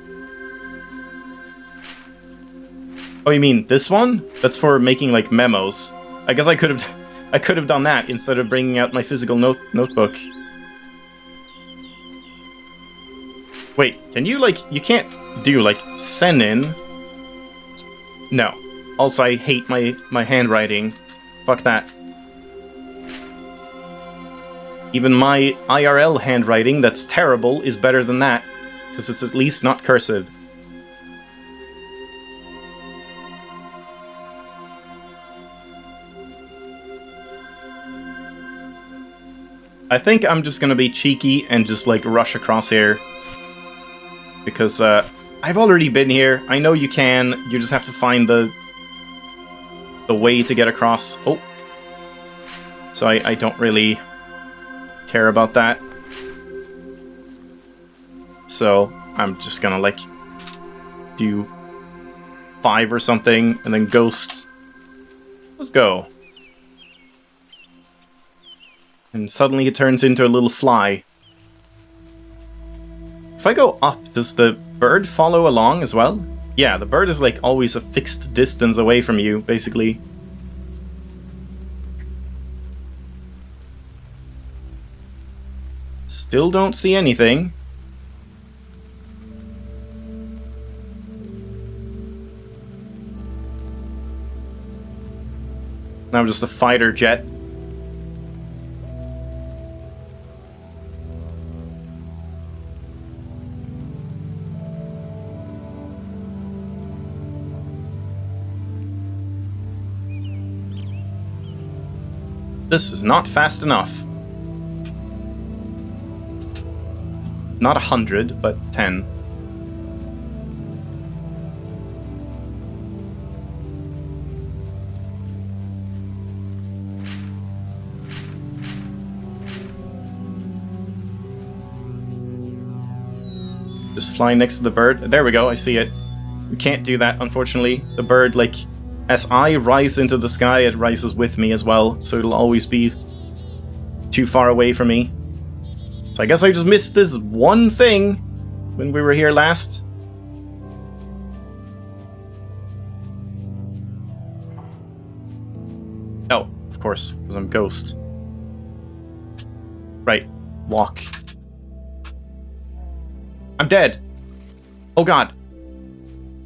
Oh, you mean this one? That's for making like memos. I guess I could have done that instead of bringing out my physical notebook. Wait, can you like, you can't do like senin? No. Also, I hate my handwriting. Fuck that. Even my IRL handwriting that's terrible is better than that, because it's at least not cursive. I think I'm just gonna be cheeky and just, like, rush across here. Because, I've already been here. I know you can. You just have to find the way to get across. Oh. So I don't really care about that. So I'm just gonna, like, do 5 or something, and then ghost. Let's go. And suddenly it turns into a little fly. If I go up, does the bird follow along as well? Yeah, the bird is like always a fixed distance away from you, basically. Still don't see anything. Now just a fighter jet. This is not fast enough. Not 100, but 10. Just fly next to the bird. There we go, I see it. We can't do that, unfortunately. The bird, like, as I rise into the sky, it rises with me as well, so it'll always be too far away from me. So I guess I just missed this one thing when we were here last. Oh, of course, because I'm Ghost. Right, walk. I'm dead! Oh god!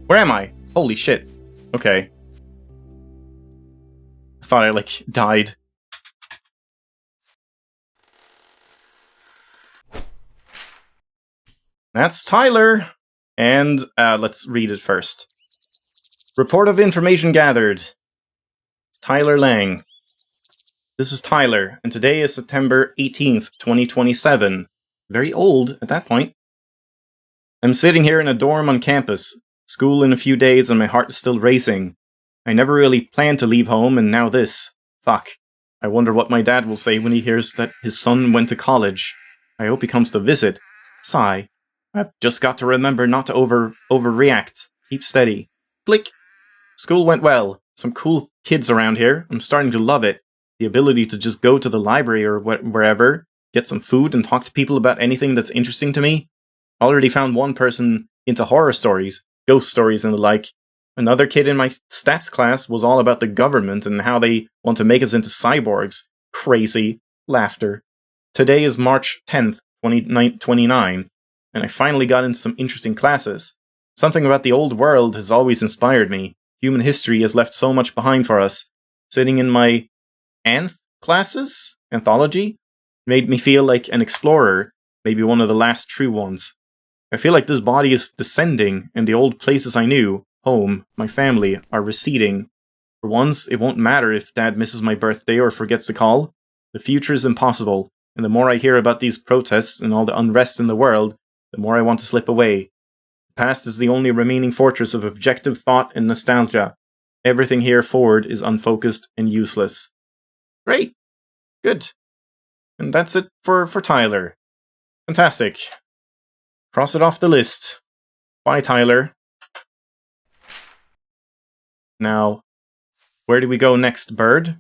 Where am I? Holy shit. Okay. I thought I, like, died. That's Tyler! And, let's read it first. Report of information gathered. Tyler Lang. This is Tyler, and today is September 18th, 2027. Very old at that point. I'm sitting here in a dorm on campus. School in a few days and my heart is still racing. I never really planned to leave home, and now this. Fuck. I wonder what my dad will say when he hears that his son went to college. I hope he comes to visit. Sigh. I've just got to remember not to overreact. Keep steady. Click. School went well. Some cool kids around here. I'm starting to love it. The ability to just go to the library or wherever, get some food and talk to people about anything that's interesting to me. Already found one person into horror stories, ghost stories and the like. Another kid in my stats class was all about the government and how they want to make us into cyborgs. Crazy. Laughter. Today is March 10th, 2029, and I finally got into some interesting classes. Something about the old world has always inspired me. Human history has left so much behind for us. Sitting in my classes, anthology, made me feel like an explorer, maybe one of the last true ones. I feel like this body is descending, and the old places I knew, home, my family, are receding. For once, it won't matter if Dad misses my birthday or forgets to call. The future is impossible, and the more I hear about these protests and all the unrest in the world, the more I want to slip away. The past is the only remaining fortress of objective thought and nostalgia. Everything here forward is unfocused and useless. Great. Good. And that's it for Tyler. Fantastic. Cross it off the list. Bye, Tyler. Now, where do we go next, bird?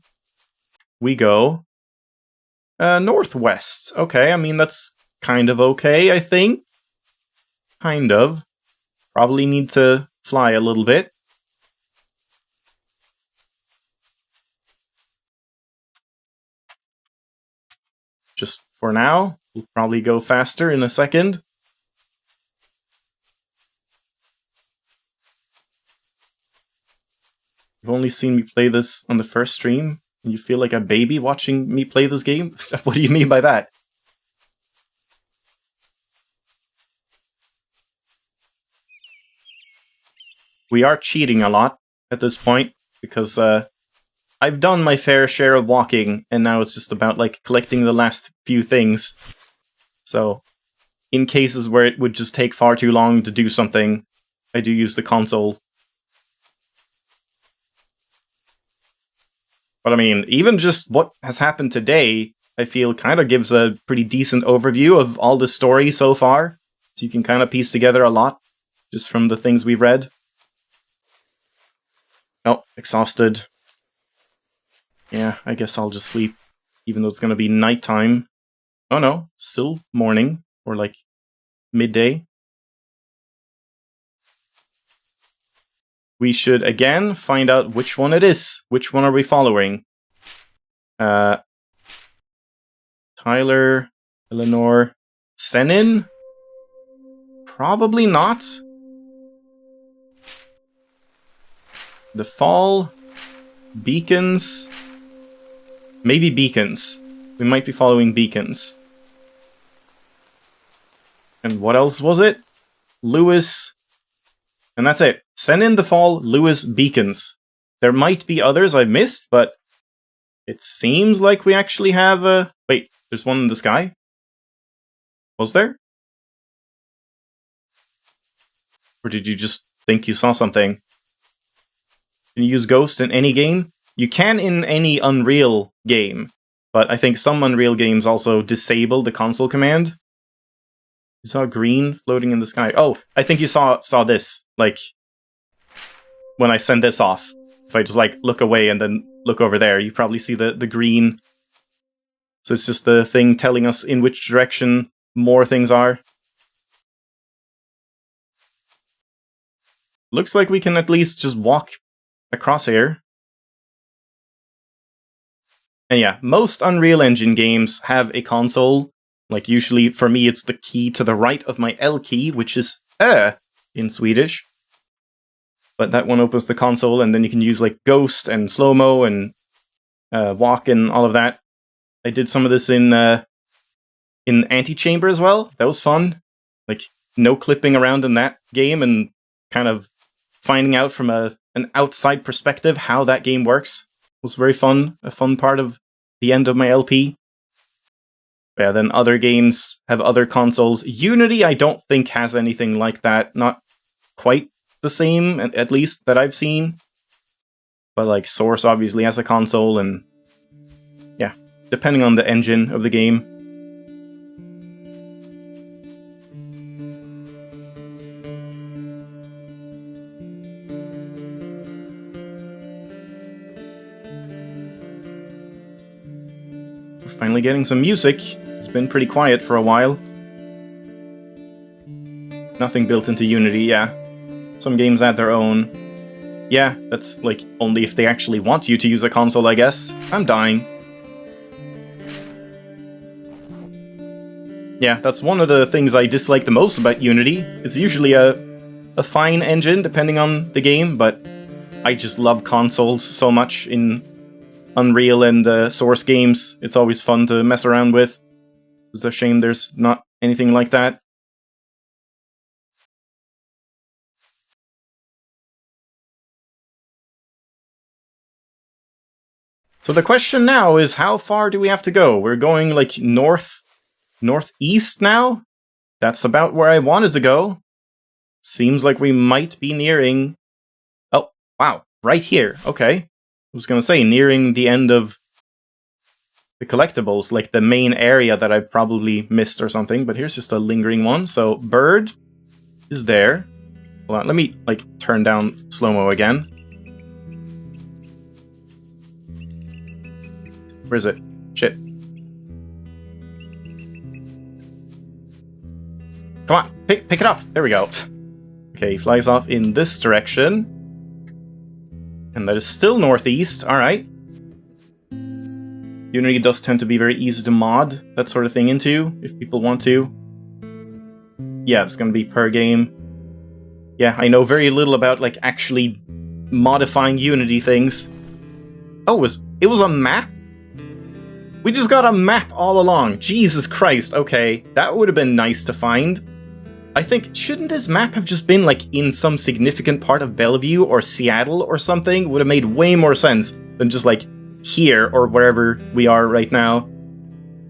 We go northwest. Okay, I mean, that's kind of okay, I think. Kind of. Probably need to fly a little bit. Just for now. We'll probably go faster in a second. You've only seen me play this on the first stream. And you feel like a baby watching me play this game? What do you mean by that? We are cheating a lot at this point, because I've done my fair share of walking, and now it's just about, like, collecting the last few things. So, in cases where it would just take far too long to do something, I do use the console. But I mean, even just what has happened today, I feel kind of gives a pretty decent overview of all the story so far. So you can kind of piece together a lot, just from the things we've read. Oh, exhausted. Yeah, I guess I'll just sleep, even though it's going to be nighttime. Oh no, still morning, or like midday. We should again find out which one it is. Which one are we following? Tyler, Eleanor, Senin? Probably not. The Fall, Beacons. Maybe Beacons. We might be following Beacons. And what else was it? Lewis. And that's it. Senin, The Fall, Lewis, Beacons. There might be others I've missed, but it seems like we actually have a... Wait, there's one in the sky? Was there? Or did you just think you saw something? Can you use Ghost in any game? You can in any Unreal game, but I think some Unreal games also disable the console command. You saw green floating in the sky. Oh, I think you saw this, like, when I send this off. If I just, like, look away and then look over there, you probably see the green. So it's just the thing telling us in which direction more things are. Looks like we can at least just walk across here. And yeah, most Unreal Engine games have a console. Like, usually, for me, it's the key to the right of my L key, which is in Swedish. But that one opens the console, and then you can use, like, Ghost and Slow-Mo and Walk and all of that. I did some of this in Antechamber as well. That was fun. Like, no clipping around in that game, and kind of finding out from an outside perspective how that game works was very fun. A fun part of the end of my LP. Yeah, then other games have other consoles. Unity, I don't think has anything like that. Not quite the same, at least that I've seen. But like Source obviously has a console, and yeah, depending on the engine of the game. We're finally getting some music. It's been pretty quiet for a while. Nothing built into Unity, yeah. Some games add their own. Yeah, that's like only if they actually want you to use a console, I guess. I'm dying. Yeah, that's one of the things I dislike the most about Unity. It's usually a fine engine, depending on the game, but I just love consoles so much in Unreal and Source games. It's always fun to mess around with. It's a shame there's not anything like that. So the question now is, how far do we have to go? We're going, like, northeast now? That's about where I wanted to go. Seems like we might be nearing... Oh, wow, right here, okay. I was gonna say, nearing the end of the collectibles, like the main area that I probably missed or something, but here's just a lingering one. So, bird is there. Hold on, let me, like, turn down slow-mo again. Where is it? Shit. Come on, pick it up. There we go. Okay, he flies off in this direction. And that is still northeast. Alright. Unity does tend to be very easy to mod that sort of thing into, if people want to. Yeah, it's gonna be per game. Yeah, I know very little about, like, actually modifying Unity things. Oh, It was a map? We just got a map all along. Jesus Christ, okay. That would have been nice to find. I think, shouldn't this map have just been, like, in some significant part of Bellevue or Seattle or something? Would have made way more sense than just, like, here or wherever we are right now.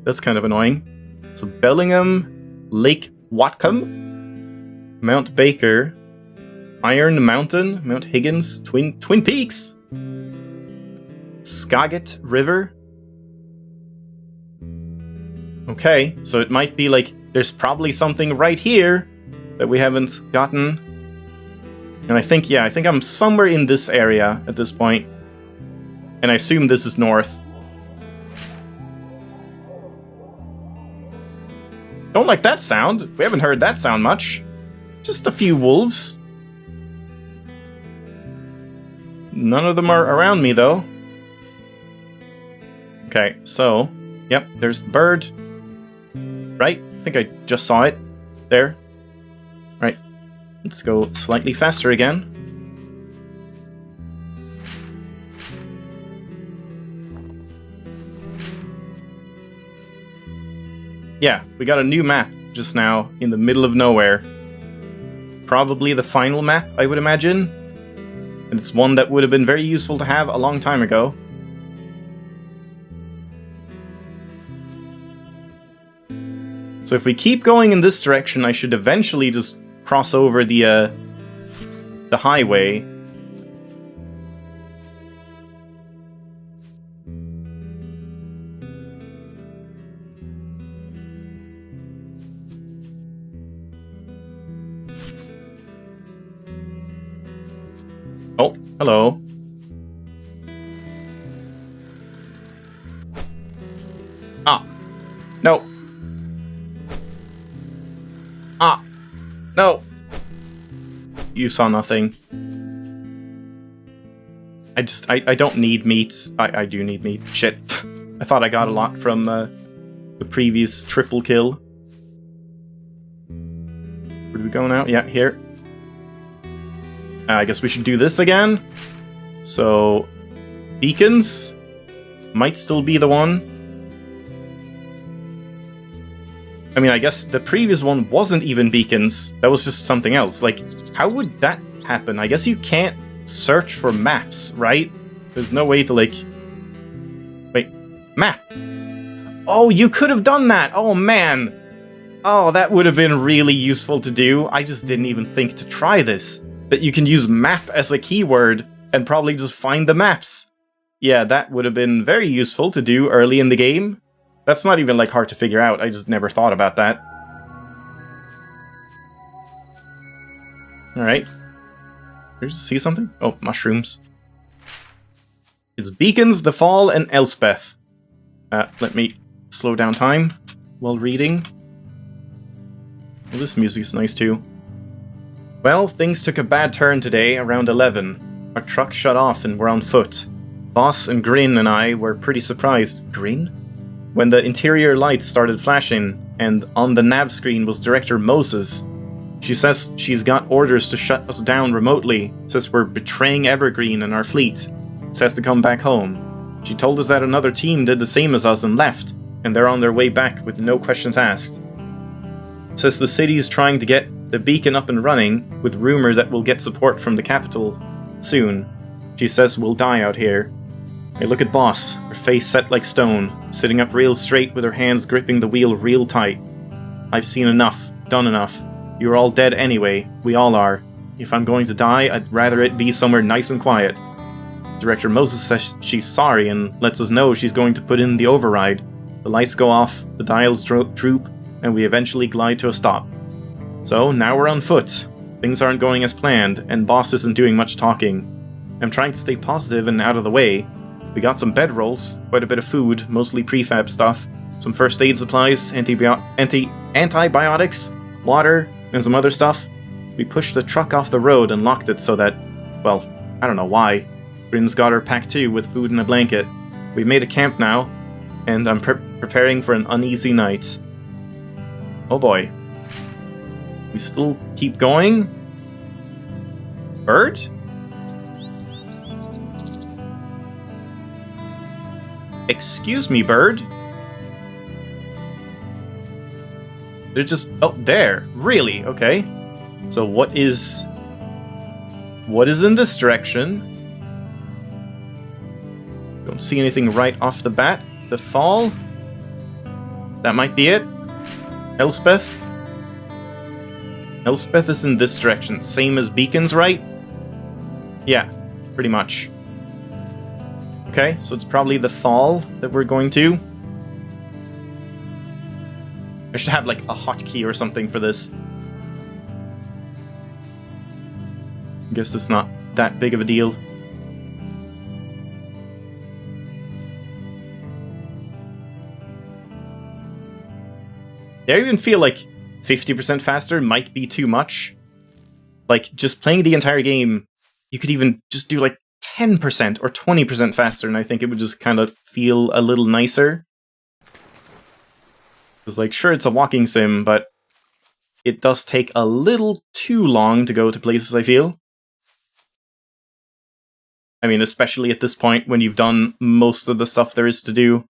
That's kind of annoying. So, Bellingham, Lake Whatcom, Mount Baker, Iron Mountain, Mount Higgins, Twin Peaks, Skagit River. Okay, so it might be like there's probably something right here that we haven't gotten. And I think, yeah, I think I'm somewhere in this area at this point. And I assume this is north. Don't like that sound. We haven't heard that sound much. Just a few wolves. None of them are around me, though. Okay, so, yep, there's the bird. Right? I think I just saw it. There. Right. Let's go slightly faster again. Yeah, we got a new map just now in the middle of nowhere. Probably the final map, I would imagine. And it's one that would have been very useful to have a long time ago. So if we keep going in this direction, I should eventually just cross over the highway. Oh, hello. Ah, no. Ah! No! You saw nothing. I don't need meat. I do need meat. Shit. I thought I got a lot from the previous triple kill. Where do we go now? Yeah, here. I guess we should do this again. So, beacons might still be the one. I mean, I guess the previous one wasn't even beacons. That was just something else. Like, how would that happen? I guess you can't search for maps, right? There's no way to, like... Wait. Map! Oh, you could have done that! Oh, man! Oh, that would have been really useful to do. I just didn't even think to try this. That you can use map as a keyword and probably just find the maps. Yeah, that would have been very useful to do early in the game. That's not even, like, hard to figure out. I just never thought about that. Alright. Here's see something? Oh, mushrooms. It's Beacons, The Fall, and Elspeth. Let me slow down time while reading. Well, this music's nice, too. Well, things took a bad turn today, around 11. Our truck shut off and we're on foot. Boss and Grin and I were pretty surprised. Grin? When the interior lights started flashing, and on the nav screen was Director Moses. She says she's got orders to shut us down remotely, says we're betraying Evergreen and our fleet, says to come back home. She told us that another team did the same as us and left, and they're on their way back with no questions asked. Says the city's trying to get the beacon up and running, with rumor that we'll get support from the capital soon. She says we'll die out here. I look at Boss, her face set like stone, sitting up real straight with her hands gripping the wheel real tight. I've seen enough, done enough. You're all dead anyway, we all are. If I'm going to die, I'd rather it be somewhere nice and quiet. Director Moses says she's sorry and lets us know she's going to put in the override. The lights go off, the dials droop, and we eventually glide to a stop. So, now we're on foot. Things aren't going as planned, and Boss isn't doing much talking. I'm trying to stay positive and out of the way. We got some bedrolls, quite a bit of food, mostly prefab stuff, some first aid supplies, antibiotics, water, and some other stuff. We pushed the truck off the road and locked it so that, well, I don't know why. Grin's got her packed too with food and a blanket. We've made a camp now, and I'm preparing for an uneasy night. Oh boy. We still keep going? Bird? Excuse me, bird? They're just... Oh, there. Really? Okay. So what is in this direction? Don't see anything right off the bat. The fall? That might be it. Elspeth? Elspeth is in this direction. Same as Beacon's, right? Yeah, pretty much. Okay, so it's probably the fall that we're going to. I should have like a hotkey or something for this. I guess it's not that big of a deal. Yeah, I even feel like 50% faster might be too much. Like, just playing the entire game, you could even just do like 10% or 20% faster, and I think it would just kind of feel a little nicer. Because, like, sure, it's a walking sim, but it does take a little too long to go to places, I feel. I mean, especially at this point when you've done most of the stuff there is to do.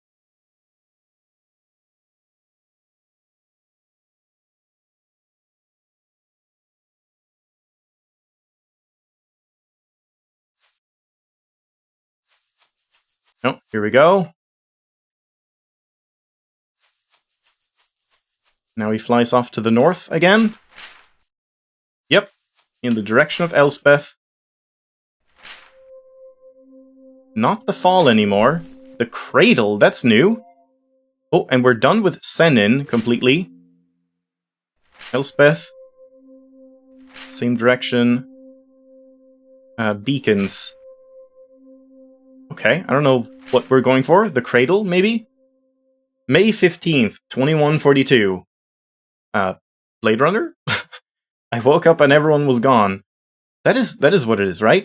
Oh, here we go. Now he flies off to the north again. Yep, in the direction of Elspeth. Not the fall anymore. The cradle, that's new. Oh, and we're done with Senin completely. Elspeth. Same direction. Beacons. Okay, I don't know what we're going for. The cradle, maybe? May 15th, 2142. Blade Runner? I woke up and everyone was gone. That is what it is, right?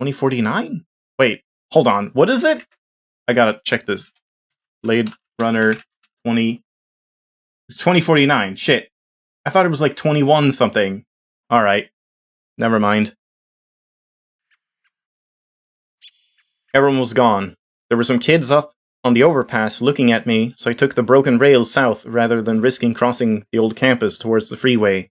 2049? Wait, hold on. What is it? I gotta check this. Blade Runner 20... It's 2049. Shit. I thought it was like 21 something. Alright. Never mind. Everyone was gone. There were some kids up on the overpass looking at me, so I took the broken rails south rather than risking crossing the old campus towards the freeway.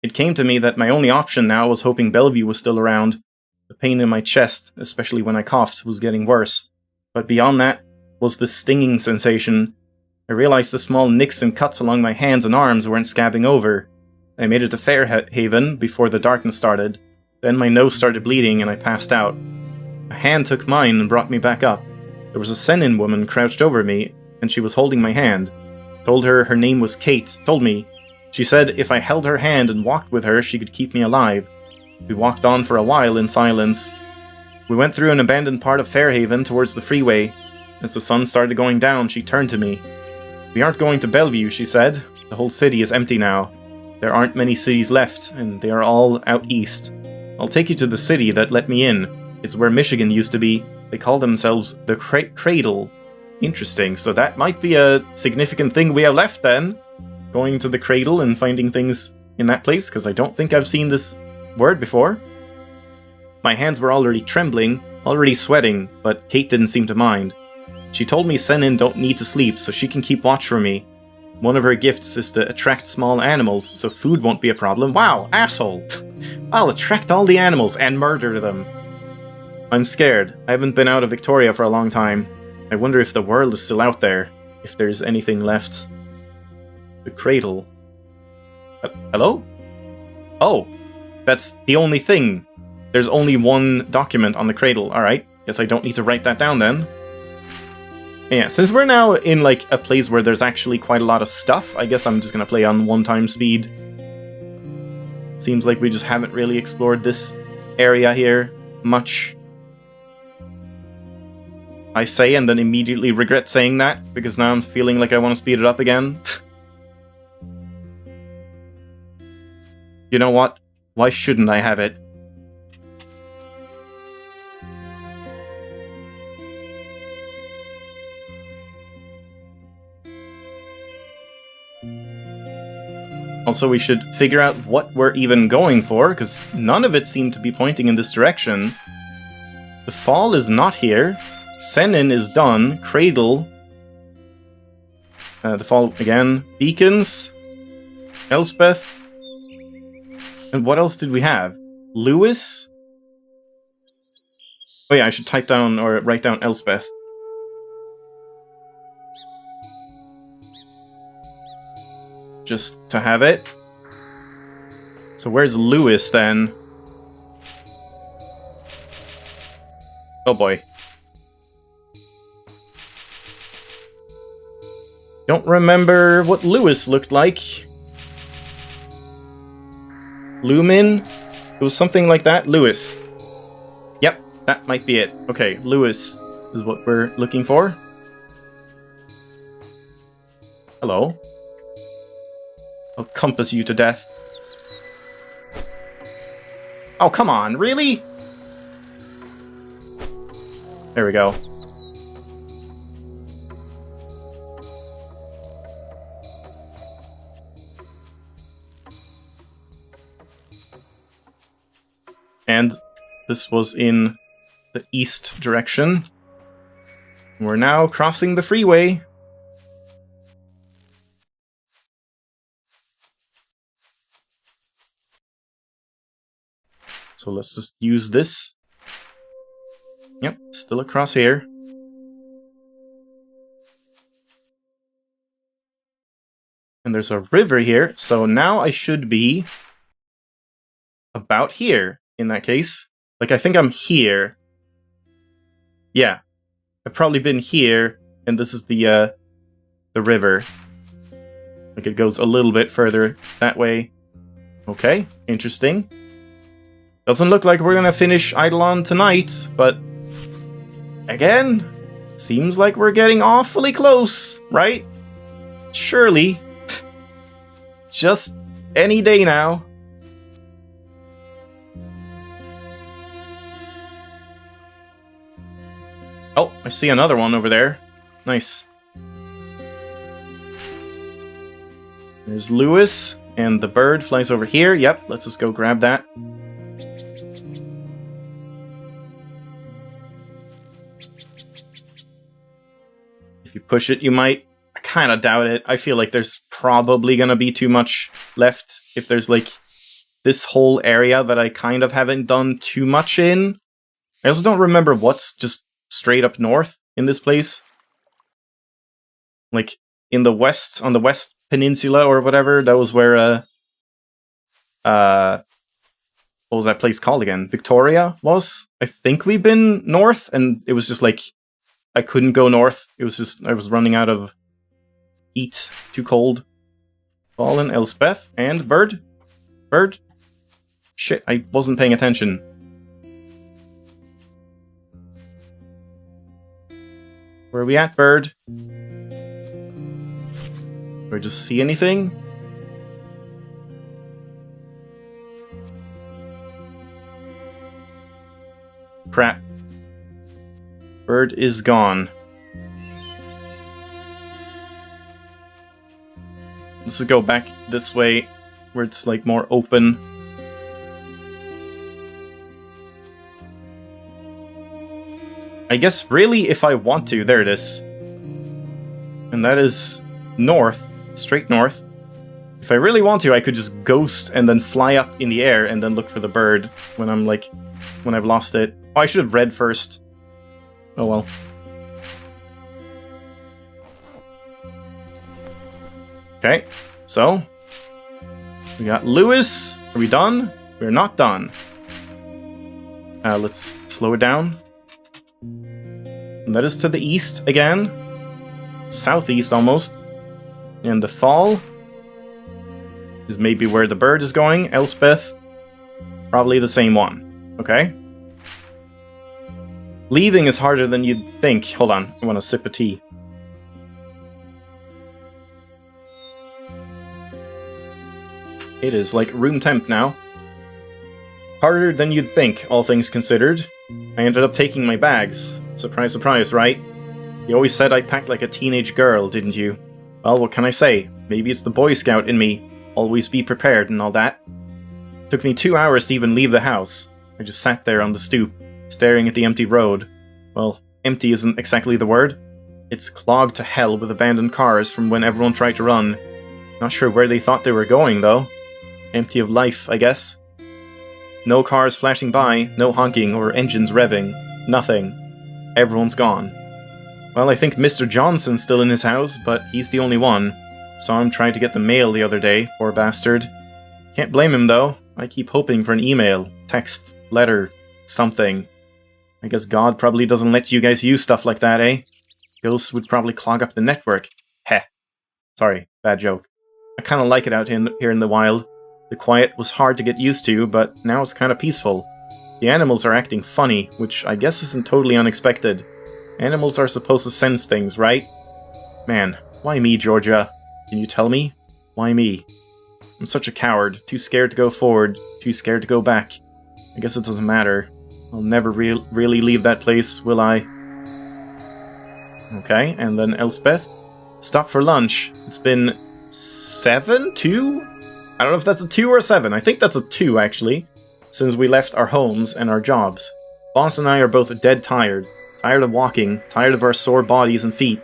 It came to me that my only option now was hoping Bellevue was still around. The pain in my chest, especially when I coughed, was getting worse. But beyond that was the stinging sensation. I realized the small nicks and cuts along my hands and arms weren't scabbing over. I made it to Fairhaven before the darkness started. Then my nose started bleeding and I passed out. A hand took mine and brought me back up. There was a Senin woman crouched over me, and she was holding my hand. Told her her name was Kate. Told me. She said if I held her hand and walked with her, she could keep me alive. We walked on for a while in silence. We went through an abandoned part of Fairhaven towards the freeway. As the sun started going down, she turned to me. We aren't going to Bellevue, she said. The whole city is empty now. There aren't many cities left, and they are all out east. I'll take you to the city that let me in. It's where Michigan used to be. They call themselves the Cradle. Interesting, so that might be a significant thing we have left then. Going to the Cradle and finding things in that place, because I don't think I've seen this word before. My hands were already trembling, already sweating, but Kate didn't seem to mind. She told me Senin don't need to sleep, so she can keep watch for me. One of her gifts is to attract small animals, so food won't be a problem. Wow, asshole! I'll attract all the animals and murder them. I'm scared. I haven't been out of Victoria for a long time. I wonder if the world is still out there. If there's anything left. The cradle. Hello? Oh, that's the only thing. There's only one document on the cradle. Alright, guess I don't need to write that down then. Yeah, since we're now in like a place where there's actually quite a lot of stuff, I guess I'm just gonna play on 1 speed. Seems like we just haven't really explored this area here much. I say and then immediately regret saying that, because now I'm feeling like I want to speed it up again. You know what? Why shouldn't I have it? Also, we should figure out what we're even going for, because none of it seemed to be pointing in this direction. The Fall is not here. Senin is done. Cradle. The Fall again. Beacons. Elspeth. And what else did we have? Lewis? Oh yeah, I should type down or write down Elspeth. Just to have it. So where's Lewis then? Oh boy. Don't remember what Lewis looked like. Lumin? It was something like that. Lewis. Yep, that might be it. Okay, Lewis is what we're looking for. Hello. I'll compass you to death. Oh, come on, really? There we go. And this was in the east direction. We're now crossing the freeway. So let's just use this. Yep, still across here. And there's a river here, so now I should be about here, in that case. Like, I think I'm here. Yeah. I've probably been here, and this is the river. Like, it goes a little bit further that way. Okay, interesting. Doesn't look like we're gonna finish Eidolon tonight, but again, seems like we're getting awfully close, right? Surely. Just any day now. Oh, I see another one over there. Nice. There's Lewis, and the bird flies over here. Yep, let's just go grab that. If you push it, you might. I kind of doubt it. I feel like there's probably going to be too much left if there's, like, this whole area that I kind of haven't done too much in. I also don't remember what's just straight up north in this place. Like, in the west, on the West Peninsula or whatever, that was where, what was that place called again? Victoria was? I think we've been north, and it was just like, I couldn't go north. It was just, I was running out of heat. Too cold. Fallen, Elspeth, and bird. Bird. Shit, I wasn't paying attention. Where are we at, bird? Do I just see anything? Crap. Bird is gone. Let's go back this way, where it's like more open. I guess really if I want to, there it is. And that is north, straight north. If I really want to, I could just ghost and then fly up in the air and then look for the bird when I'm like, when I've lost it. Oh, I should have read first. Oh well. Okay, so we got Lewis. Are we done? We're not done. Let's slow it down. And that is to the east again. Southeast almost. And the Fall is maybe where the bird is going. Elspeth, probably the same one. Okay. Leaving is harder than you'd think. Hold on, I want a sip of tea. It is like room temp now. Harder than you'd think, all things considered. I ended up taking my bags. Surprise, surprise, right? You always said I packed like a teenage girl, didn't you? Well, what can I say? Maybe it's the Boy Scout in me. Always be prepared and all that. Took me 2 hours to even leave the house. I just sat there on the stoop, staring at the empty road. Well, empty isn't exactly the word. It's clogged to hell with abandoned cars from when everyone tried to run. Not sure where they thought they were going, though. Empty of life, I guess. No cars flashing by, no honking or engines revving. Nothing. Everyone's gone. Well, I think Mr. Johnson's still in his house, but he's the only one. Saw him try to get the mail the other day, poor bastard. Can't blame him, though. I keep hoping for an email, text, letter, something. I guess God probably doesn't let you guys use stuff like that, eh? Ghosts would probably clog up the network. Heh. Sorry, bad joke. I kinda like it out here in the wild. The quiet was hard to get used to, but now it's kinda peaceful. The animals are acting funny, which I guess isn't totally unexpected. Animals are supposed to sense things, right? Man, why me, Georgia? Can you tell me? Why me? I'm such a coward, too scared to go forward, too scared to go back. I guess it doesn't matter. I'll never really leave that place, will I? Okay, and then Elspeth. Stop for lunch. It's been 7? 2? I don't know if that's a 2 or a 7. I think that's a 2, actually. Since we left our homes and our jobs. Boss and I are both dead tired. Tired of walking, tired of our sore bodies and feet.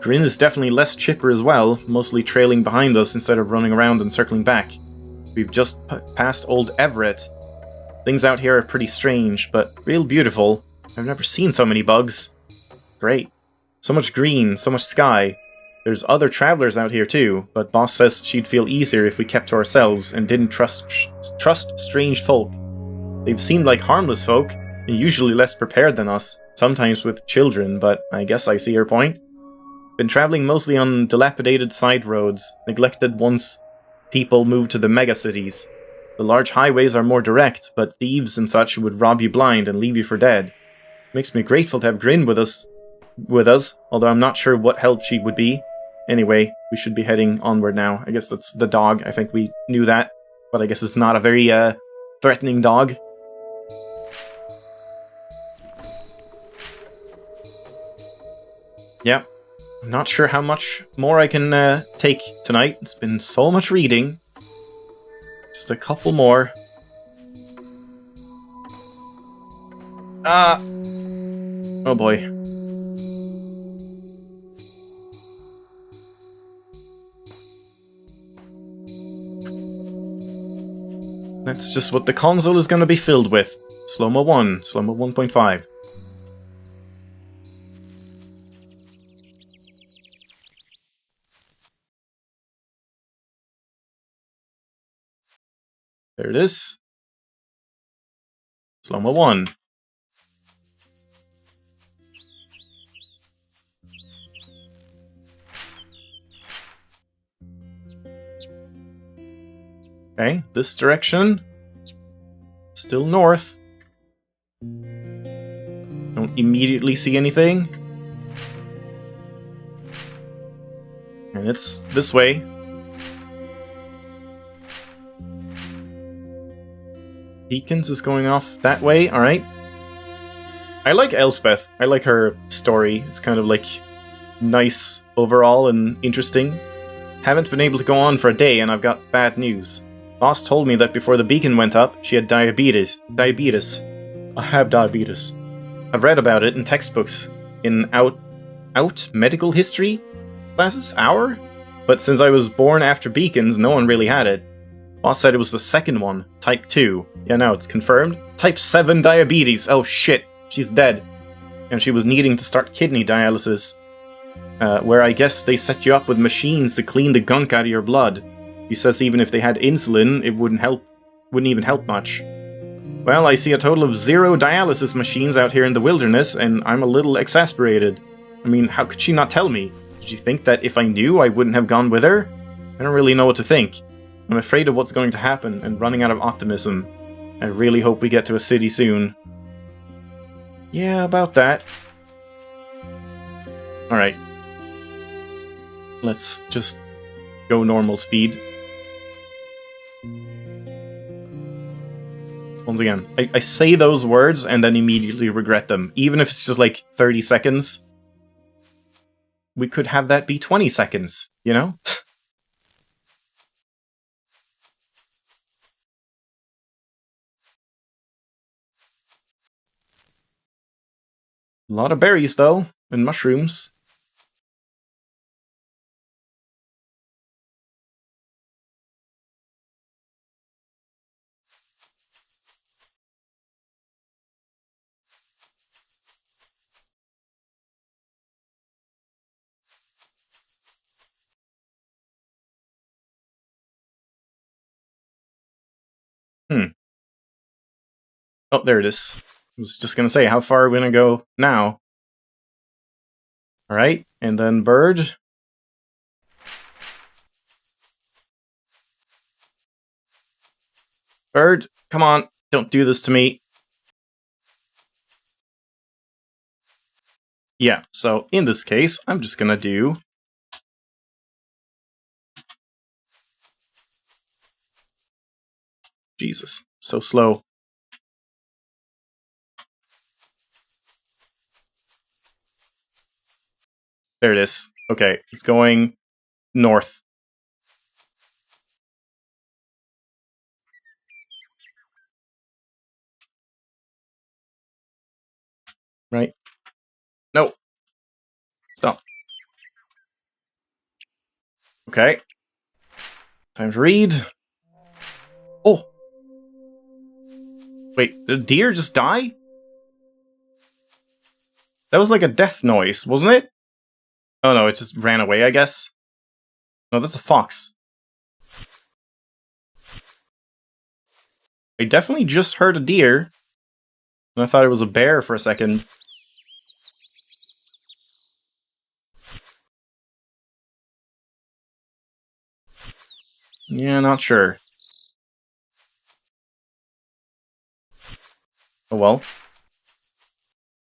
Grin is definitely less chipper as well, mostly trailing behind us instead of running around and circling back. We've just passed Old Everett. Things out here are pretty strange, but real beautiful. I've never seen so many bugs. Great. So much green, so much sky. There's other travelers out here too, but Boss says she'd feel easier if we kept to ourselves and didn't trust strange folk. They've seemed like harmless folk, and usually less prepared than us, sometimes with children, but I guess I see her point. Been traveling mostly on dilapidated side roads, neglected once people moved to the megacities. The large highways are more direct, but thieves and such would rob you blind and leave you for dead. Makes me grateful to have Grin with us, although I'm not sure what help she would be. Anyway, we should be heading onward now. I guess that's the dog. I think we knew that, but I guess it's not a very threatening dog. Yep. I'm not sure how much more I can take tonight. It's been so much reading. Just a couple more. Oh boy. That's just what the console is going to be filled with. Slow-mo 1, slow-mo 1.5. There it is. Slow-mo 1. Okay, this direction. Still north. Don't immediately see anything. And it's this way. Beacons is going off that way, alright. I like Elspeth. I like her story. It's kind of like nice overall and interesting. Haven't been able to go on for a day and I've got bad news. Boss told me that before the beacon went up, she had diabetes. I have diabetes. I've read about it in textbooks in out medical history classes? But since I was born after beacons, no one really had it. Boss said it was the second one, type 2. Yeah, now it's confirmed. Type 7 diabetes. Oh shit, she's dead. And she was needing to start kidney dialysis. Where I guess they set you up with machines to clean the gunk out of your blood. He says even if they had insulin, it wouldn't even help much. Well, I see a total of 0 dialysis machines out here in the wilderness, and I'm a little exasperated. I mean, how could she not tell me? Did she think that if I knew, I wouldn't have gone with her? I don't really know what to think. I'm afraid of what's going to happen, and running out of optimism. I really hope we get to a city soon. Yeah, about that. Alright. Let's just go normal speed. Once again, I say those words and then immediately regret them. Even if it's just like 30 seconds. We could have that be 20 seconds, you know? A lot of berries, though, and mushrooms. Oh, there it is. I was just gonna say, how far are we gonna go now? Alright, and then bird. Bird, come on, don't do this to me. Yeah, so in this case, I'm just gonna do... Jesus, so slow. There it is. Okay, it's going north. Right? No. Stop. Okay. Time to read. Oh! Wait, did a deer just die? That was like a death noise, wasn't it? Oh no, it just ran away, I guess. No, that's a fox. I definitely just heard a deer. And I thought it was a bear for a second. Yeah, not sure. Oh well.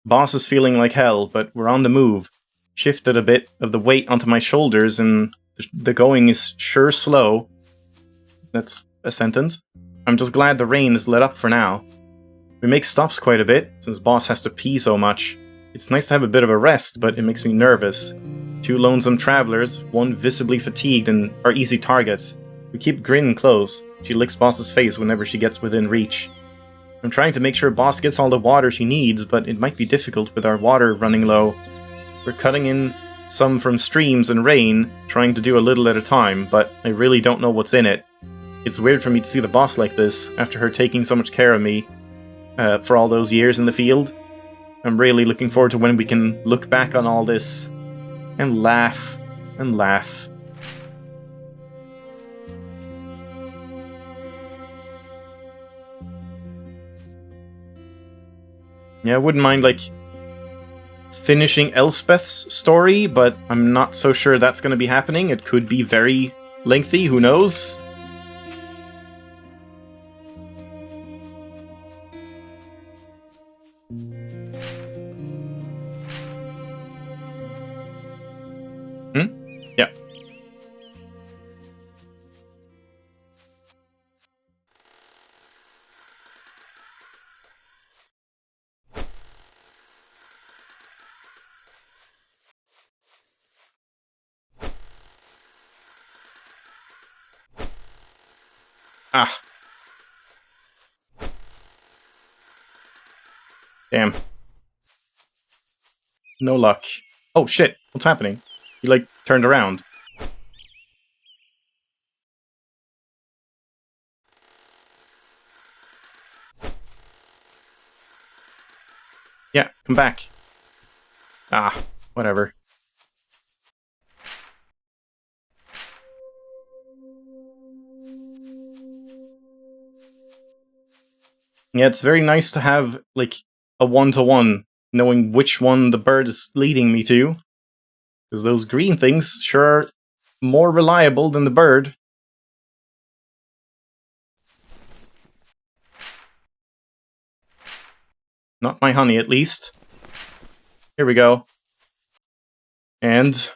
Boss is feeling like hell, but we're on the move. Shifted a bit of the weight onto my shoulders, and the going is sure slow. That's a sentence. I'm just glad the rain is let up for now. We make stops quite a bit, since Boss has to pee so much. It's nice to have a bit of a rest, but it makes me nervous. Two lonesome travelers, one visibly fatigued, and are easy targets. We keep Grin close. She licks Boss's face whenever she gets within reach. I'm trying to make sure Boss gets all the water she needs, but it might be difficult with our water running low. We're cutting in some from streams and rain, trying to do a little at a time, but I really don't know what's in it. It's weird for me to see the boss like this, after her taking so much care of me for all those years in the field. I'm really looking forward to when we can look back on all this and laugh and laugh. Yeah, I wouldn't mind, like, finishing Elspeth's story, but I'm not so sure that's going to be happening. It could be very lengthy, who knows? Yeah. Ah. Damn. No luck. Oh shit, what's happening? He, like, turned around. Yeah, come back. Ah, whatever. Yeah, it's very nice to have, like, a one-to-one, knowing which one the bird is leading me to. Because those green things sure are more reliable than the bird. Not my honey, at least. Here we go. And...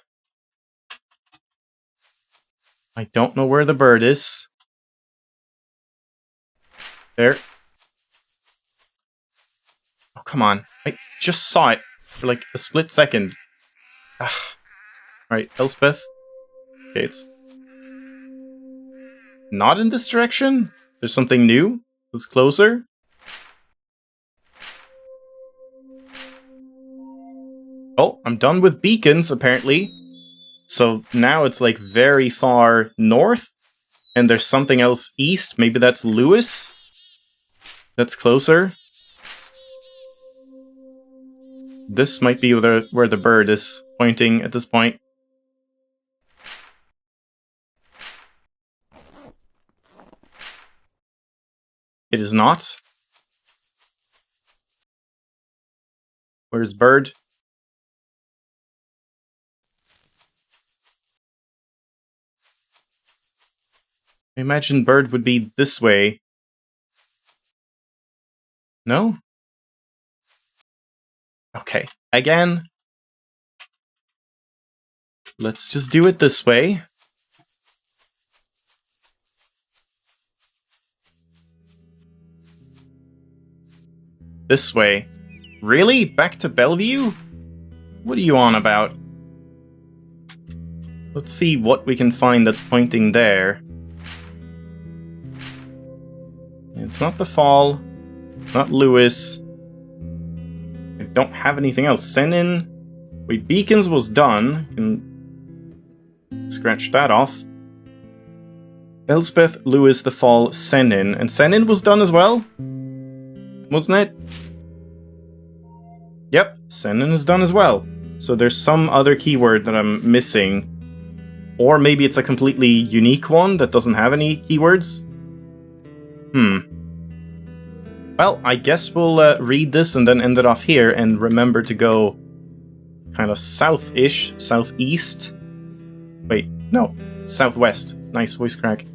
I don't know where the bird is. There. Oh, come on. I just saw it for, like, a split second. Ah. Alright, Elspeth. Okay, it's... not in this direction? There's something new? That's closer? Oh, I'm done with beacons, apparently. So now it's like very far north. And there's something else east. Maybe that's Lewis? That's closer. This might be where the bird is pointing at this point. It is not. Where's bird? I imagine bird would be this way. No? Okay, again. Let's just do it this way. This way. Really? Back to Bellevue? What are you on about? Let's see what we can find that's pointing there. It's not the fall. It's not Lewis. I don't have anything else. Send in. Wait, beacons was done. Can scratch that off. Elspeth, Lewis, the fall, Senin. And Senin was done as well? Wasn't it? Yep, Senin is done as well. So there's some other keyword that I'm missing. Or maybe it's a completely unique one that doesn't have any keywords. Well, I guess we'll read this and then end it off here and remember to go kind of south-ish, southeast. Wait, no, southwest. Nice voice crack.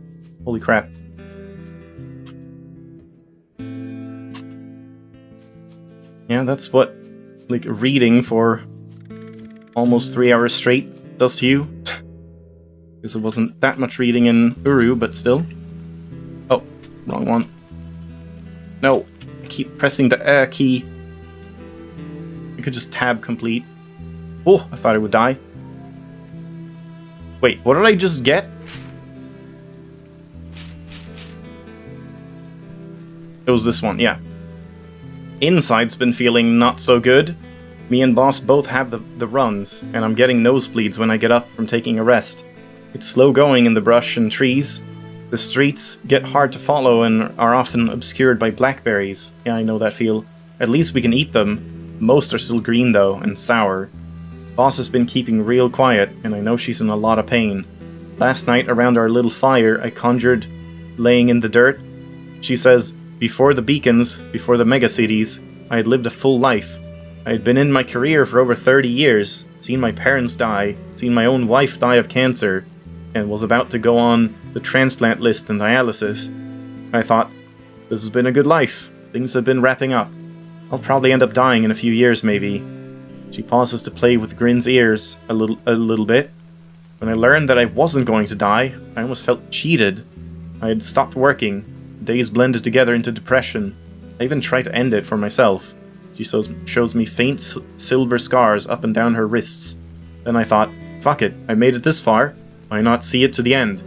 Holy crap. Yeah, that's what, like, reading for almost 3 hours straight does to you. Because it wasn't that much reading in Uru, but still. Oh, wrong one. No, I keep pressing the key. I could just tab complete. Oh, I thought I would die. Wait, what did I just get? It was this one, yeah. Inside's been feeling not so good. Me and Boss both have the runs, and I'm getting nosebleeds when I get up from taking a rest. It's slow going in the brush and trees. The streets get hard to follow and are often obscured by blackberries. Yeah, I know that feel. At least we can eat them. Most are still green though, and sour. Boss has been keeping real quiet, and I know she's in a lot of pain. Last night, around our little fire, I conjured laying in the dirt. She says, before the beacons, before the megacities, I had lived a full life. I had been in my career for over 30 years, seen my parents die, seen my own wife die of cancer, and was about to go on the transplant list and dialysis. I thought, this has been a good life. Things have been wrapping up. I'll probably end up dying in a few years, maybe. She pauses to play with Grin's ears a little bit. When I learned that I wasn't going to die, I almost felt cheated. I had stopped working. Days blended together into depression. I even tried to end it for myself. She shows me faint silver scars up and down her wrists. Then I thought, fuck it, I made it this far. Why not see it to the end?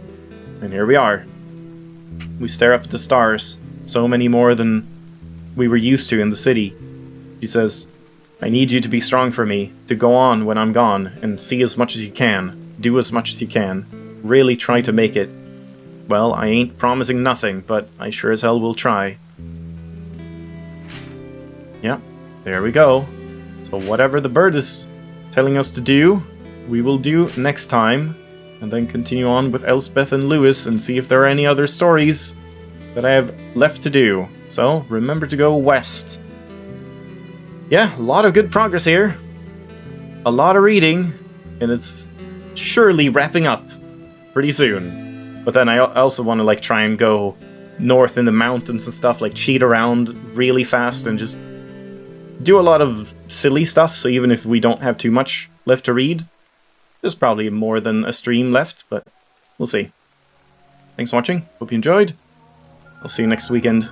And here we are. We stare up at the stars, so many more than we were used to in the city. She says, I need you to be strong for me, to go on when I'm gone, and see as much as you can, do as much as you can, really try to make it. Well, I ain't promising nothing, but I sure as hell will try. Yeah, there we go. So whatever the bird is telling us to do, we will do next time. And then continue on with Elspeth and Lewis and see if there are any other stories that I have left to do. So, remember to go west. Yeah, a lot of good progress here. A lot of reading, and it's surely wrapping up pretty soon. But then I also want to like try and go north in the mountains and stuff, like cheat around really fast and just do a lot of silly stuff, so even if we don't have too much left to read, there's probably more than a stream left, but we'll see. Thanks for watching. Hope you enjoyed. I'll see you next weekend.